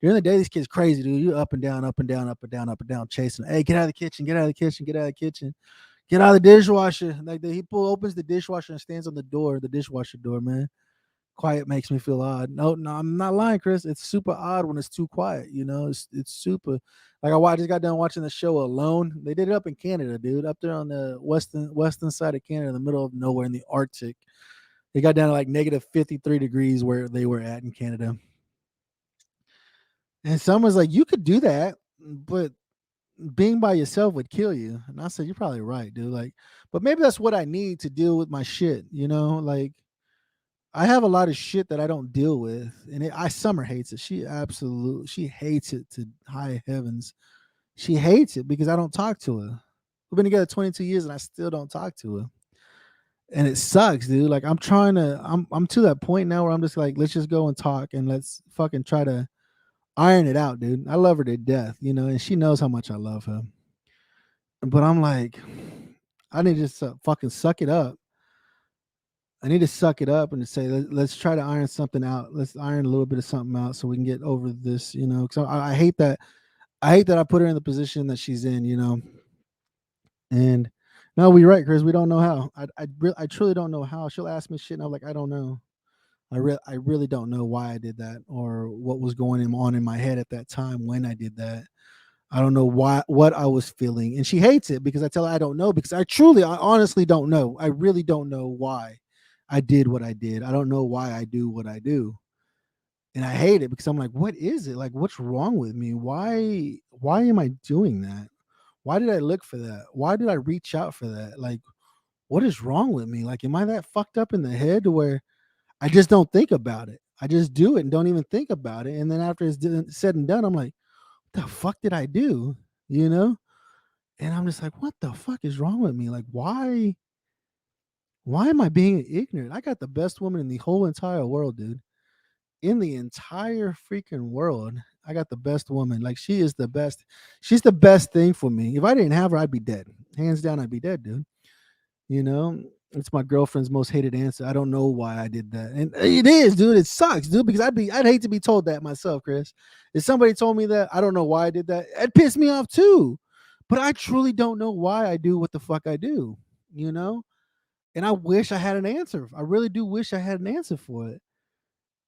Speaker 2: During the day, these kids crazy, dude. You up and down, up and down, up and down, up and down, chasing. Hey, get out of the kitchen, get out of the kitchen, get out of the kitchen, get out of the dishwasher. Like he opens the dishwasher and stands on the dishwasher door, man. Quiet makes me feel odd. No, no, I'm not lying, Chris. It's super odd when it's too quiet. It's super. Like I just got done watching the show Alone. They did it up in Canada, dude. Up there on the western side of Canada, in the middle of nowhere in the Arctic. They got down to like negative 53 degrees where they were at in Canada. And someone's like, you could do that, but being by yourself would kill you. And I said, you're probably right, dude. Like, but maybe that's what I need to deal with my shit. Like I have a lot of shit that I don't deal with, and Summer hates it. She hates it to high heavens. She hates it because I don't talk to her. We've been together 22 years and I still don't talk to her, and it sucks, dude. Like I'm to that point now where I'm just like, let's just go and talk and let's fucking try to iron it out, dude. I love her to death, and she knows how much I love her. But I'm like, I need to just fucking suck it up. I need to suck it up and say, let's try to iron something out. Let's iron a little bit of something out so we can get over this, because I hate that. I hate that I put her in the position that she's in. And no, we're right, Chris. We don't know how. I truly don't know how. She'll ask me shit, and I'm like, I don't know. I really don't know why I did that or what was going on in my head at that time when I did that. I don't know what I was feeling, and she hates it because I tell her I don't know because I honestly don't know. I really don't know why I did what I did. I don't know why I do what I do, and I hate it because I'm like, what is it? Like, what's wrong with me? Why am I doing that? Why did I look for that? Why did I reach out for that? Like, what is wrong with me? Like, am I that fucked up in the head to where I just don't think about it? I just do it and don't even think about it, and then after it's said and done, I'm like, the fuck did I do? You know? And I'm just like, what the fuck is wrong with me? Like, why am I being ignorant? I got the best woman in the whole entire world, dude. In the entire freaking world, I got the best woman. Like, she is the best. She's the best thing for me. If I didn't have her, I'd be dead. Hands down, I'd be dead, dude. You know? It's my girlfriend's most hated answer. I don't know why I did that. And it is, dude. It sucks, dude, because I'd hate to be told that myself, Chris. If somebody told me that, I don't know why I did that. It pissed me off too. But I truly don't know why I do what the fuck I do, you know? And I wish I had an answer. I really do wish I had an answer for it.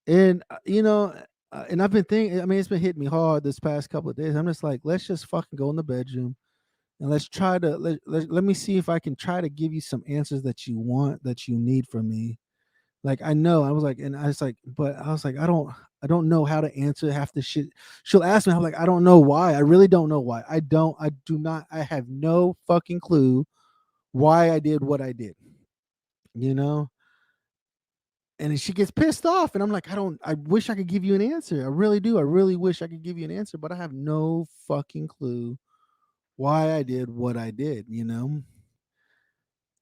Speaker 2: And and I've been thinking, I mean, it's been hitting me hard this past couple of days. I'm just like, let's just fucking go in the bedroom and let's try to let me see if I can try to give you some answers that you want, that you need from me. Like, I know, I was like, and I was like, but I was like, I don't know how to answer half the shit. She'll ask me, I'm like, I don't know why. I really don't know why. I do not, I have no fucking clue why I did what I did, you know? And she gets pissed off, and I'm like, I wish I could give you an answer. I really do. I really wish I could give you an answer, but I have no fucking clue why I did what I did, you know?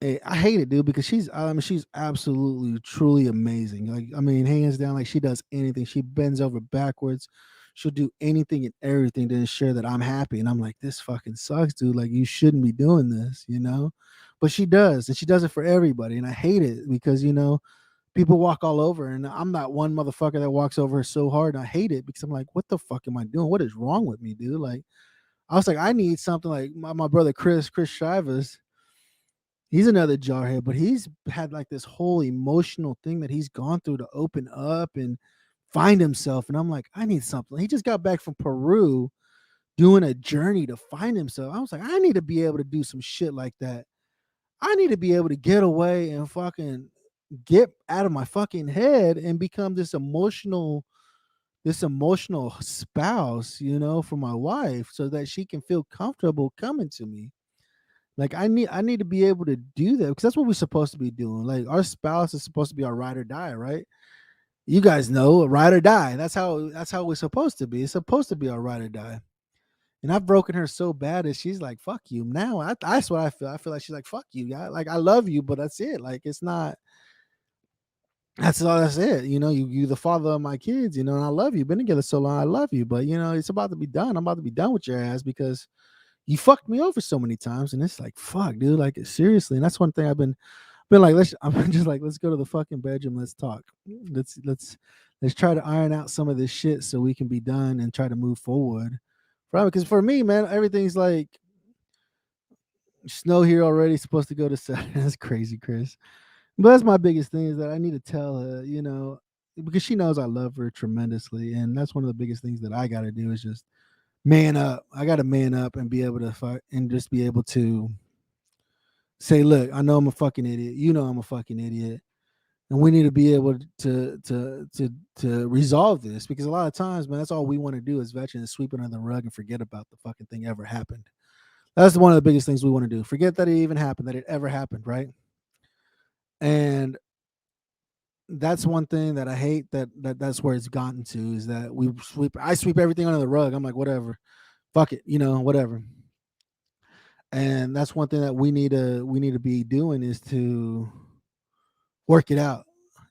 Speaker 2: I hate it, dude, because she's absolutely truly amazing. Like, I mean, hands down, like she does anything. She bends over backwards. She'll do anything and everything to ensure that I'm happy. And I'm like, this fucking sucks, dude. Like, you shouldn't be doing this, you know? But she does, and she does it for everybody. And I hate it because, people walk all over, and I'm not one motherfucker that walks over her so hard. And I hate it because I'm like, what the fuck am I doing? What is wrong with me, dude? Like, I was like, I need something like my brother Chris Shivers. He's another jarhead, but he's had like this whole emotional thing that he's gone through to open up and find himself. And I'm like, I need something. He just got back from Peru doing a journey to find himself. I was like, I need to be able to do some shit like that. I need to be able to get away and fucking get out of my fucking head and become this emotional spouse, for my wife so that she can feel comfortable coming to me. Like, I need to be able to do that because that's what we're supposed to be doing. Like, our spouse is supposed to be our ride or die, right? You guys know, ride or die. That's how we're supposed to be. It's supposed to be our ride or die. And I've broken her so bad that she's like, "Fuck you." Now that's what I feel. I feel like she's like, "Fuck you, guy." Like, I love you, but that's it. Like, it's not. That's all. That's it. You the father of my kids. And I love you. Been together so long. I love you, but it's about to be done. I'm about to be done with your ass because you fucked me over so many times, and it's like, fuck, dude, like, seriously. And that's one thing I've been like, I'm just like, let's go to the fucking bedroom, let's talk, let's let's try to iron out some of this shit so we can be done and try to move forward. Because for me, man, everything's like snow here already. Supposed to go to Saturday. That's crazy, Chris. But that's my biggest thing is that I need to tell her, because she knows I love her tremendously, and that's one of the biggest things that I got to do is just man up. I got to man up and be able to fight and just be able to say, look, I know I'm a fucking idiot. You know I'm a fucking idiot, and we need to be able to resolve this because a lot of times, man, that's all we want to do as veterans: sweep it under the rug and forget about the fucking thing ever happened. That's one of the biggest things we want to do. Forget that it even happened, that it ever happened, right? And that's one thing that I hate that's where it's gotten to is that I sweep everything under the rug. I'm like, whatever, fuck it, whatever. And that's one thing that we need to be doing is to work it out.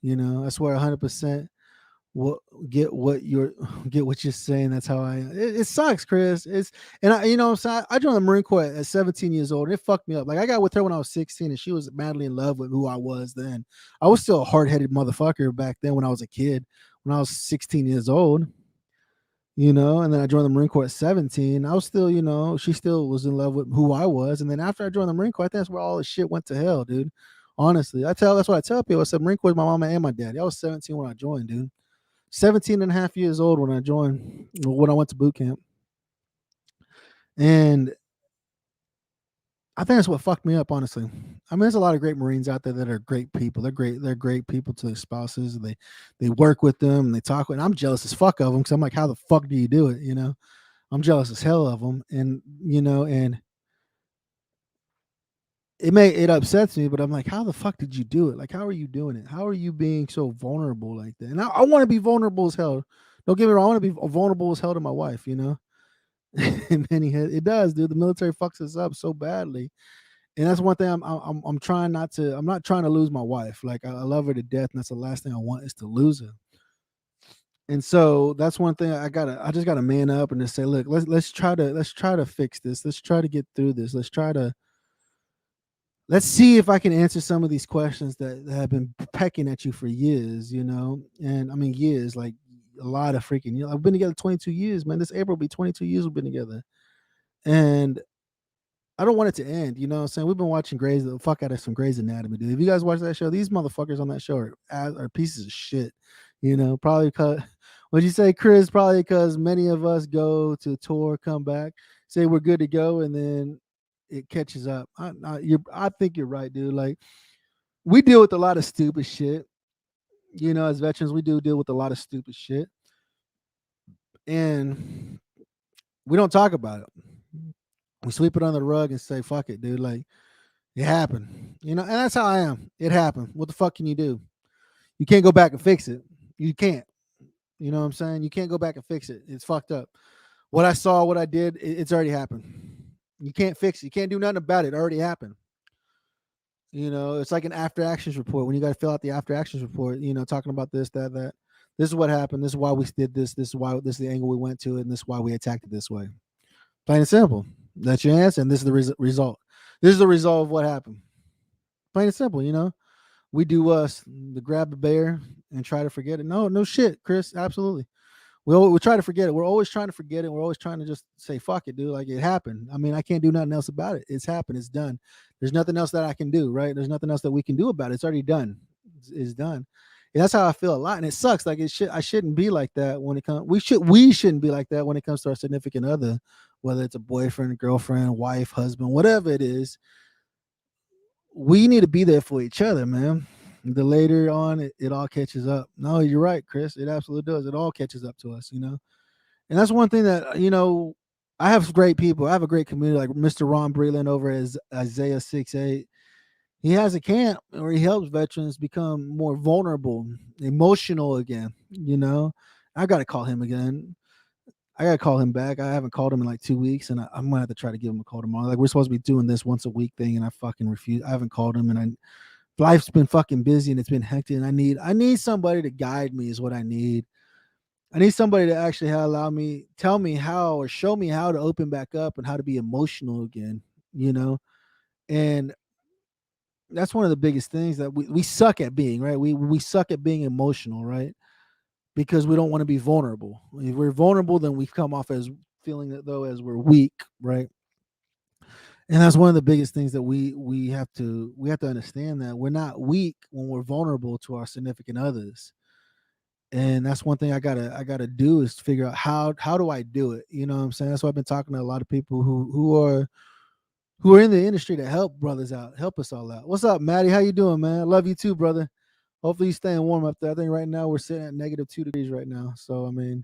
Speaker 2: I swear 100% what get what you're get what you're saying. That's how it sucks, Chris. It's and I what I'm saying, I joined the Marine Corps at 17 years old and it fucked me up. Like I got with her when I was 16 and she was madly in love with who I was then. I was still a hard-headed motherfucker back then when I was a kid, when I was 16 years old. And then I joined the Marine Corps at 17. I was still, she still was in love with who I was. And then after I joined the Marine Corps, I think that's where all the shit went to hell, dude. Honestly, that's what I tell people. I said Marine Corps is my mama and my daddy. I was 17 when I joined, dude. 17 and a half years old when I went to boot camp. And I think that's what fucked me up, honestly. I mean, there's a lot of great Marines out there that are great people. They're great people to their spouses. They work with them and they talk with them. I'm jealous as fuck of them because I'm like, how the fuck do you do it? I'm jealous as hell of them. And and it upsets me, but I'm like, how the fuck did you do it? Like, how are you doing it? How are you being so vulnerable like that? And I want to be vulnerable as hell. Don't get me wrong, I want to be vulnerable as hell to my wife, and then it does, dude. The military fucks us up so badly, and that's one thing I'm trying not to. I'm not trying to lose my wife. Like I love her to death, and that's the last thing I want is to lose her. And so that's one thing I just gotta man up and just say, look, let's try to fix this. Let's try to get through this. Let's see if I can answer some of these questions that have been pecking at you for years, and I mean years, like a lot of freaking years. I've been together 22 years, man. This April will be 22 years we've been together. And I don't want it to end, you know what I'm saying? We've been watching the fuck out of some Grey's Anatomy, dude. If you guys watch that show, these motherfuckers on that show are pieces of shit, probably because, what'd you say, Chris? Probably because many of us go to tour, come back, say we're good to go, and then it catches up. I think you're right, dude. Like, we deal with a lot of stupid shit. As veterans, we do deal with a lot of stupid shit. And we don't talk about it. We sweep it under the rug and say, fuck it, dude. Like, it happened. And that's how I am. It happened. What the fuck can you do? You can't go back and fix it. You can't. You know what I'm saying? You can't go back and fix it. It's fucked up. What I saw, what I did, it's already happened. You can't fix it. You can't do nothing about it. It already happened. It's like an after actions report. When you got to fill out the after actions report, talking about this, that. This is what happened. This is why we did this. This is why this is the angle we went to, and this is why we attacked it this way. Plain and simple. That's your answer, and this is the result. This is the result of what happened. Plain and simple, We do us to grab the bear and try to forget it. No shit, Chris. Absolutely. We try to forget it. We're always trying to forget it. We're always trying to just say, fuck it, dude. Like, it happened. I mean, I can't do nothing else about it. It's happened. It's done. There's nothing else that I can do, right? There's nothing else that we can do about it. It's already done. It's done. And that's how I feel a lot. And it sucks. Like, I shouldn't be like that when it comes. We shouldn't be like that when it comes to our significant other, whether it's a boyfriend, girlfriend, wife, husband, whatever it is. We need to be there for each other, man. The later on it all catches up. No, you're right, Chris. It absolutely does. It all catches up to us, And that's one thing that, I have great people. I have a great community like Mr. Ron Breland over as Isaiah 6'8". He has a camp where he helps veterans become more vulnerable, emotional again, I got to call him again. I got to call him back. I haven't called him in like 2 weeks, and I'm going to have to try to give him a call tomorrow. Like, we're supposed to be doing this once a week thing, and I fucking refuse. I haven't called him, and life's been fucking busy, and it's been hectic, and I need somebody to guide me is what I need. I need somebody to actually tell me how or show me how to open back up and how to be emotional again, And that's one of the biggest things that we suck at being, right? We suck at being emotional, right? because we don't want to be vulnerable. If we're vulnerable, then we come off as feeling that though as we're weak, right? And that's one of the biggest things that we have to understand, that we're not weak when we're vulnerable to our significant others. And that's one thing I gotta do is figure out how do I do it. You know what I'm saying? That's why I've been talking to a lot of people who are in the industry to help brothers out, help us all out. What's up, Maddie? How you doing, man? I love you too, brother. Hopefully you're staying warm up there. I think right now we're sitting at -2 degrees right now. So I mean,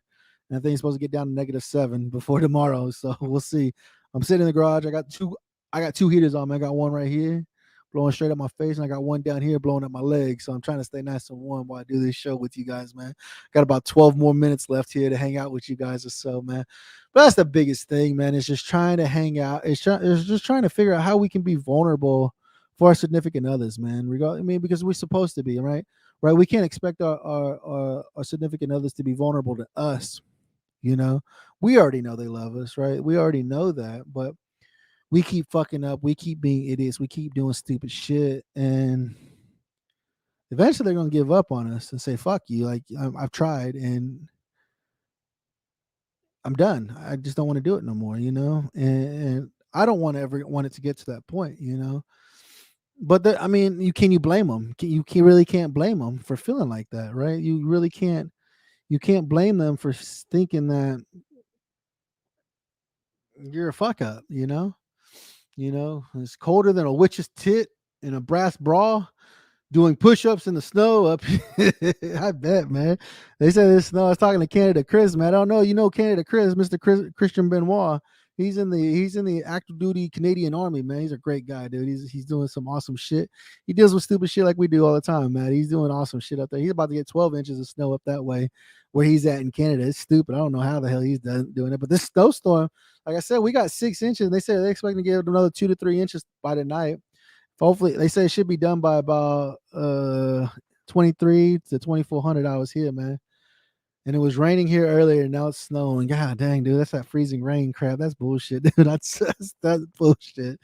Speaker 2: and I think it's supposed to get down to -7 before tomorrow. So we'll see. I'm sitting in the garage. I got two heaters on, man. I got one right here blowing straight up my face, and I got one down here blowing up my legs. So I'm trying to stay nice and warm while I do this show with you guys, man. Got about 12 more minutes left here to hang out with you guys or so, man. But that's the biggest thing, man. It's just trying to hang out. It's just trying to figure out how we can be vulnerable for our significant others, man. I mean, because we're supposed to be, right? Right? We can't expect our significant others to be vulnerable to us. You know, we already know they love us, right? We already know that, but we keep fucking up. We keep being idiots. We keep doing stupid shit, and eventually they're gonna give up on us and say, "Fuck you!" Like I've tried, and I'm done. I just don't want to do it no more. You know, and I don't want to ever want it to get to that point. You know, but I mean, you blame them? Really can't blame them for feeling like that, right? You really can't. You can't blame them for thinking that you're a fuck up. It's colder than a witch's tit in a brass bra, doing push-ups in the snow up. I bet, man. They said this snow. I was talking to Canada Chris, man. I don't know. You know Canada Chris, Mr. Christian Benoit. He's in the active duty Canadian Army, man. He's a great guy, dude. He's doing some awesome shit. He deals with stupid shit like we do all the time, man. He's doing awesome shit up there. He's about to get 12 inches of snow up that way where he's at in Canada. It's stupid. I don't know how the hell he's doing it. But this snowstorm, like I said, we got 6 inches. They said they're expecting to get another 2 to 3 inches by the night. Hopefully, they say it should be done by about 23 to 2400 hours here, man. And it was raining here earlier, and now it's snowing. God dang, dude, that's that freezing rain crap. That's bullshit, dude. That's bullshit.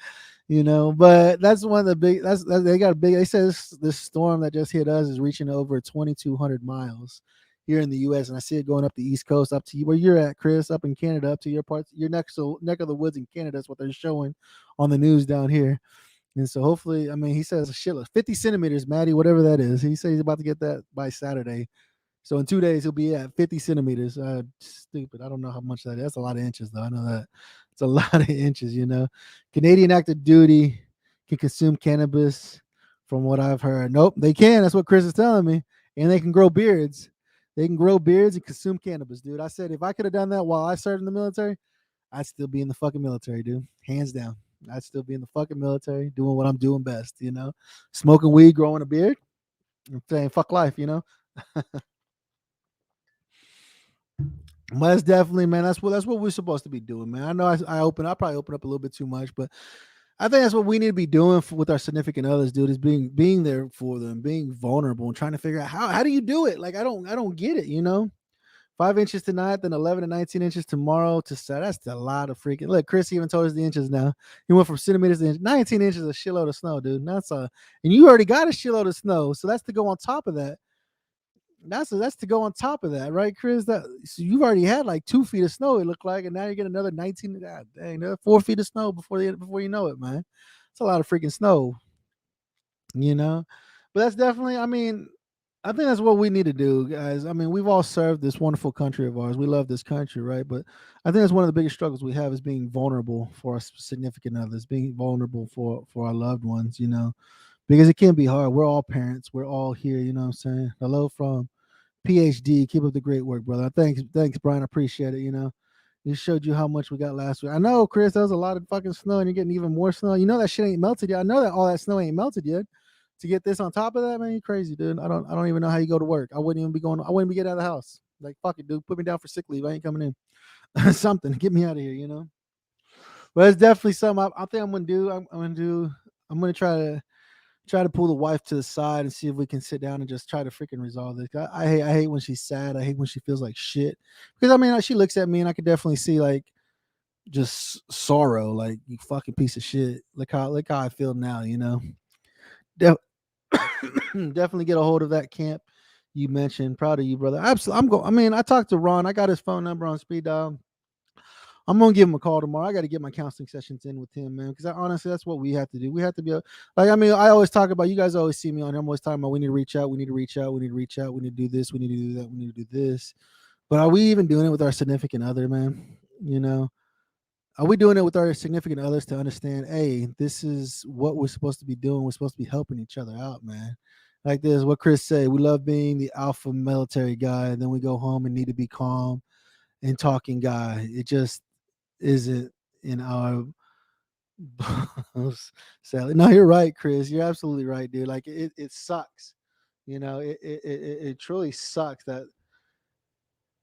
Speaker 2: But that's one of the big. They got a big. They say this storm that just hit us is reaching over 2,200 miles here in the U.S. And I see it going up the East Coast, up to where you're at, Chris, up in Canada, up to your parts, your neck of the woods in Canada. That's what they're showing on the news down here. And so hopefully, I mean, he says a shitload, 50 centimeters, Maddie, whatever that is. He says he's about to get that by Saturday. So in 2 days, he'll be at 50 centimeters. Stupid. I don't know how much that is. That's a lot of inches, though. I know that. It's a lot of inches, Canadian active duty can consume cannabis, from what I've heard. Nope, they can. That's what Chris is telling me. And they can grow beards. They can grow beards and consume cannabis, dude. I said if I could have done that while I served in the military, I'd still be in the fucking military, dude. Hands down. I'd still be in the fucking military doing what I'm doing best, Smoking weed, growing a beard. I'm saying fuck life, But that's definitely, man, that's what we're supposed to be doing, man. I know I probably open up a little bit too much, but I think that's what we need to be doing with our significant others, dude, is being there for them, being vulnerable and trying to figure out how do you do it? Like I don't get it, 5 inches tonight, then 11 to 19 inches tomorrow to set. That's a lot of freaking. Look, Chris even told us the inches now. He went from centimeters to 19 inches, a shitload of snow, dude. And you already got a shitload of snow, so that's to go on top of that. That's to go on top of that, right, Chris? So you've already had like 2 feet of snow, it looked like, and now you get another 19. God dang, another 4 feet of snow before you know it, man. It's a lot of freaking snow, you know. But that's definitely, I mean, I think that's what we need to do, guys. I mean, we've all served this wonderful country of ours. We love this country, right? But I think that's one of the biggest struggles we have is being vulnerable for our significant others, being vulnerable for our loved ones, because it can be hard. We're all parents. We're all here. You know what I'm saying? Hello from PhD. Keep up the great work, brother. Thanks, Brian. I appreciate it. It showed you how much we got last week. I know, Chris, there was a lot of fucking snow, and you're getting even more snow. You know that shit ain't melted yet. I know that all that snow ain't melted yet. To get this on top of that, man, you crazy, dude. I don't even know how you go to work. I wouldn't be getting out of the house. Like, fuck it, dude. Put me down for sick leave. I ain't coming in. Something. Get me out of here, But it's definitely something I think I'm gonna do. I'm gonna try to pull the wife to the side and see if we can sit down and just try to freaking resolve this. I hate when she's sad. I hate when she feels like shit. Because I mean, she looks at me and I could definitely see like just sorrow, like you fucking piece of shit. Look how I feel now, Definitely get a hold of that camp. you mentioned. Proud of you, brother. Absolutely. I mean, I talked to Ron. I got his phone number on speed dial. I'm gonna give him a call tomorrow. I got to get my counseling sessions in with him, man. Because honestly, that's what we have to do. We have to be like, I mean, I always talk about. You guys always see me on here. I'm always talking about we need to reach out. We need to reach out. We need to reach out. We need to do this. We need to do that. We need to do this. But are we even doing it with our significant other, man? You know, are we doing it with our significant others to understand? Hey, this is what we're supposed to be doing. We're supposed to be helping each other out, man. Like this, what Chris said. We love being the alpha military guy, and then we go home and need to be calm and talking guy. It just isn't in our sadly. No, you're right, Chris. You're absolutely right, dude. Like it sucks. You know, it truly sucks that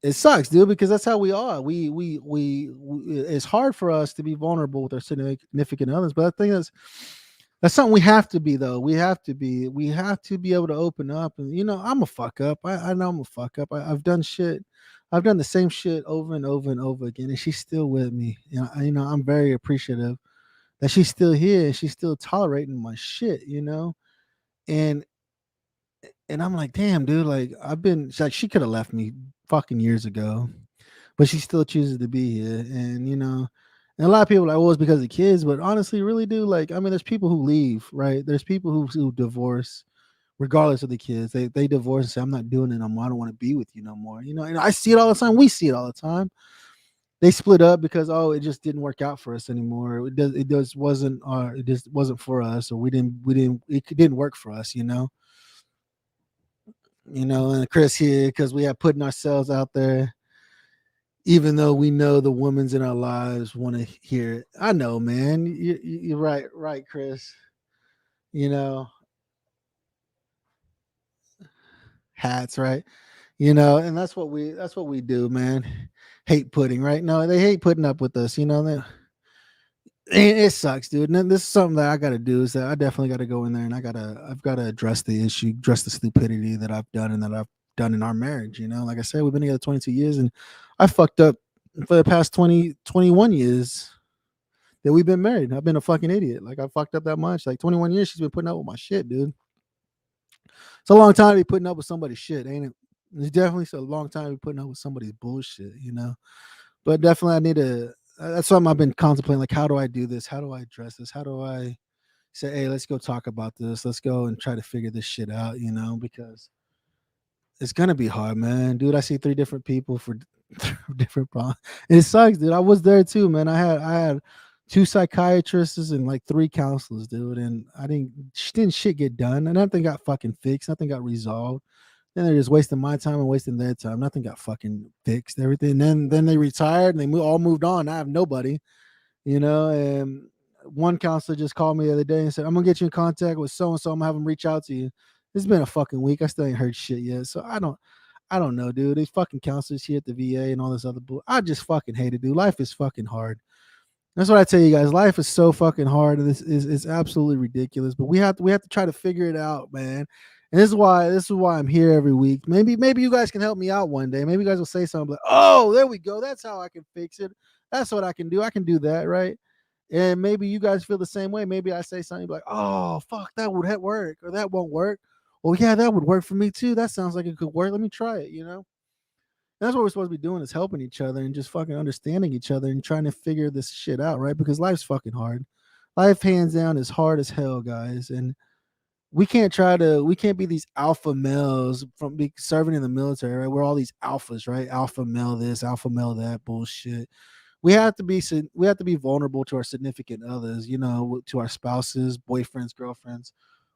Speaker 2: it sucks, dude, because that's how we are. We it's hard for us to be vulnerable with our significant others, but I think that's something we have to be though. We have to be able to open up. And you know, I'm a fuck up. I know I'm a fuck up. I've done shit. I've done the same shit over and over and over again, and she's still with me. You know, I'm very appreciative that she's still here and she's still tolerating my shit. You know, and I'm like, damn, dude. Like I've been like she could have left me fucking years ago, but she still chooses to be here. And you know, and a lot of people are like, well, it's because of kids, but honestly, really do like. I mean, there's people who leave, right? There's people who divorce, regardless of the kids. They divorce and say, I'm not doing it no more. I don't want to be with you no more. You know, and I see it all the time. We see it all the time. They split up because it just didn't work out for us anymore. It just wasn't it just wasn't for us, or it didn't work for us. You know, and Chris here because we have putting ourselves out there, even though we know the women's in our lives want to hear it. I know, man. You're right, Chris. You know, hats, right? You know, and that's what we do, man. Hate putting, right? No, they hate putting up with us. You know, it sucks, dude. And then this is something that I got to do is that I definitely got to go in there and I've got to address the issue, address the stupidity that I've done and that I've done in our marriage. You know, like I said, we've been together 22 years and I fucked up for the past 21 years that we've been married. I've been a fucking idiot. Like I fucked up that much. Like 21 years she's been putting up with my shit, dude. It's a long time to be putting up with somebody's shit, ain't it? It's definitely a long time to be putting up with somebody's bullshit, you know. But definitely I need to that's something I've been contemplating. Like, how do I do this? How do I address this? How do I say, hey, let's go talk about this. Let's go and try to figure this shit out, you know, because it's gonna be hard, man. Dude, I see three different people for different problems. And it sucks, dude. I was there too, man. I had two psychiatrists and like three counselors, dude. And didn't shit get done. And nothing got fucking fixed. Nothing got resolved. Then they're just wasting my time and wasting their time. Nothing got fucking fixed. Everything. And then they retired and they all moved on. I have nobody, you know. And one counselor just called me the other day and said, I'm gonna get you in contact with so and so. I'm gonna have them reach out to you. It's been a fucking week. I still ain't heard shit yet. So I don't know, dude. These fucking counselors here at the VA and all this other bull. I just fucking hate it, dude. Life is fucking hard. That's what I tell you guys. Life is so fucking hard, and this is absolutely ridiculous. But we have to try to figure it out, man. And this is why I'm here every week. Maybe you guys can help me out one day. Maybe you guys will say something like, "Oh, there we go. That's how I can fix it. That's what I can do. I can do that, right?" And maybe you guys feel the same way. Maybe I say something like, "Oh, fuck, that would work, or that won't work." Well, yeah, that would work for me too. That sounds like it could work. Let me try it. You know. That's what we're supposed to be doing is helping each other and just fucking understanding each other and trying to figure this shit out, right? Because life's fucking hard. Life hands down is hard as hell, guys. And we can't be these alpha males from serving in the military, right? We're all these alphas, right? Alpha male this, alpha male that bullshit. We have to be vulnerable to our significant others, you know, to our spouses, boyfriends, girlfriends,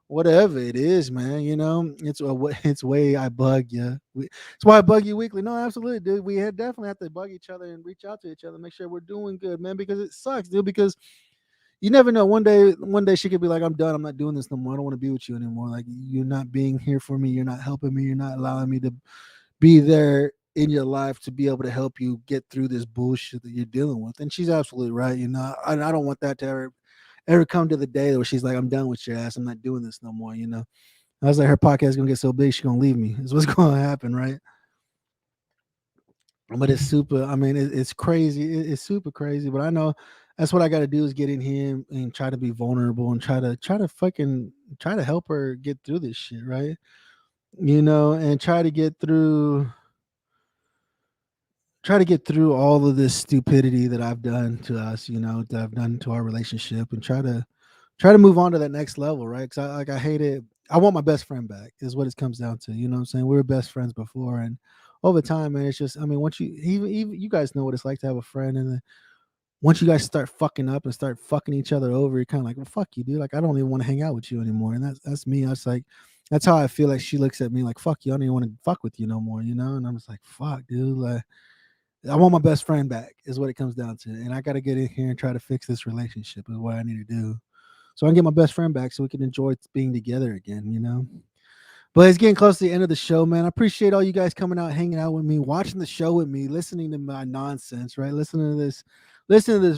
Speaker 2: whatever it is, man. You know, it's way I bug you. It's why I bug you weekly. No, absolutely, dude. Definitely have to bug each other and reach out to each other, make sure we're doing good, man. Because it sucks, dude. Because you never know. One day she could be like, "I'm done. I'm not doing this no more. I don't want to be with you anymore. Like you're not being here for me. You're not helping me. You're not allowing me to be there." In your life to be able to help you get through this bullshit that you're dealing with. And she's absolutely right. You know, I don't want that to ever come to the day where she's like, I'm done with your ass. I'm not doing this no more. You know, I was like, her podcast is gonna get so big, she's gonna leave me. Is what's going to happen, right? But it's super. I mean, it's crazy. It's super crazy. But I know that's what I got to do is get in here and try to be vulnerable and try to fucking try to help her get through this shit, right? and try to get through all of this stupidity that I've done to us, that I've done to our relationship, and try to move on to that next level, right? Because I hate it. I want my best friend back, is what it comes down to. You know what I'm saying? We were best friends before, and over time, man, it's just, I mean, once even you guys know what it's like to have a friend, and then once you guys start fucking up and start fucking each other over, you're kind of like, well, fuck you, dude. Like, I don't even want to hang out with you anymore. And that's me. I was like, that's how I feel. Like, she looks at me like, fuck you. I don't even want to fuck with you no more, And I'm just like, fuck, dude. Like, I want my best friend back, is what it comes down to. And I got to get in here and try to fix this relationship, is what I need to do. So I can get my best friend back so we can enjoy being together again. But it's getting close to the end of the show, man. I appreciate all you guys coming out, hanging out with me, watching the show with me, listening to my nonsense, right? Listen to this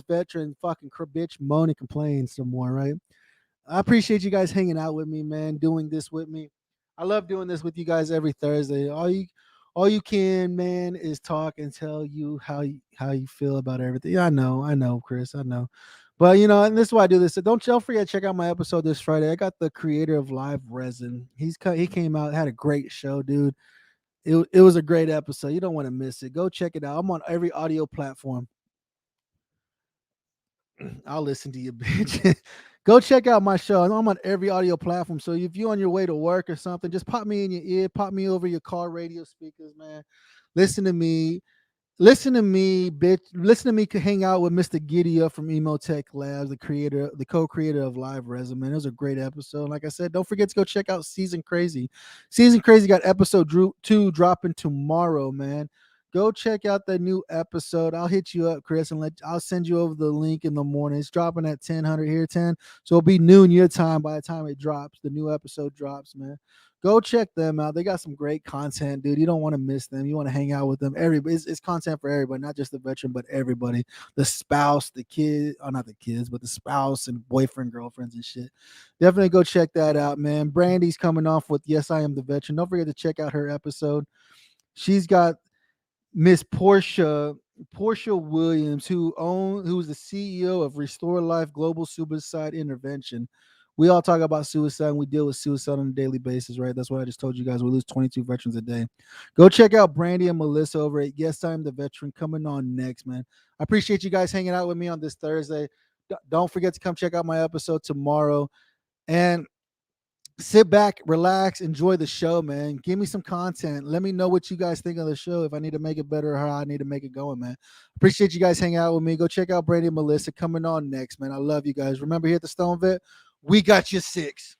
Speaker 2: veteran fucking bitch moan and complain some more, right? I appreciate you guys hanging out with me, man, doing this with me. I love doing this with you guys every Thursday. All you can, man, is talk and tell you how you feel about everything. Yeah, I know, Chris, I know. But and this is why I do this. So don't forget to check out my episode this Friday. I got the creator of Live Resin. He came out, had a great show, dude. It was a great episode. You don't want to miss it. Go check it out. I'm on every audio platform. I'll listen to you, bitch. Go check out my show. I'm on every audio platform. So if you're on your way to work or something, just pop me in your ear, pop me over your car radio speakers, man. Listen to me. Listen to me, bitch. Listen to me hang out with Mr. Giddy from Emotech Labs, the co-creator of Live Resume. It was a great episode. Like I said, don't forget to go check out Season Crazy. Season Crazy got episode 2 dropping tomorrow, man. Go check out the new episode. I'll hit you up, Chris, and I'll send you over the link in the morning. It's dropping at 10:00 here, 10. So it'll be noon your time by the time it drops. The new episode drops, man. Go check them out. They got some great content, dude. You don't want to miss them. You want to hang out with them. Everybody, it's content for everybody, not just the veteran, but everybody. The spouse, the kid, not the kids, but the spouse and boyfriend, girlfriends, and shit. Definitely go check that out, man. Brandy's coming off with Yes, I Am the Veteran. Don't forget to check out her episode. She's got Miss Portia Williams, who's the CEO of Restore Life Global Suicide Intervention. We all talk about suicide and we deal with suicide on a daily basis, right? That's what I just told you guys. We lose 22 veterans a day. Go check out Brandy and Melissa over at Yes, I'm the Veteran coming on next, man. I appreciate you guys hanging out with me on this Thursday. Don't forget to come check out my episode tomorrow. And sit back, relax, enjoy the show, man. Give me some content. Let me know what you guys think of the show. If I need to make it better or how I need to make it going, man. Appreciate you guys hanging out with me. Go check out Brady and Melissa coming on next, man. I love you guys. Remember, here at the Stone Vet, we got you 6.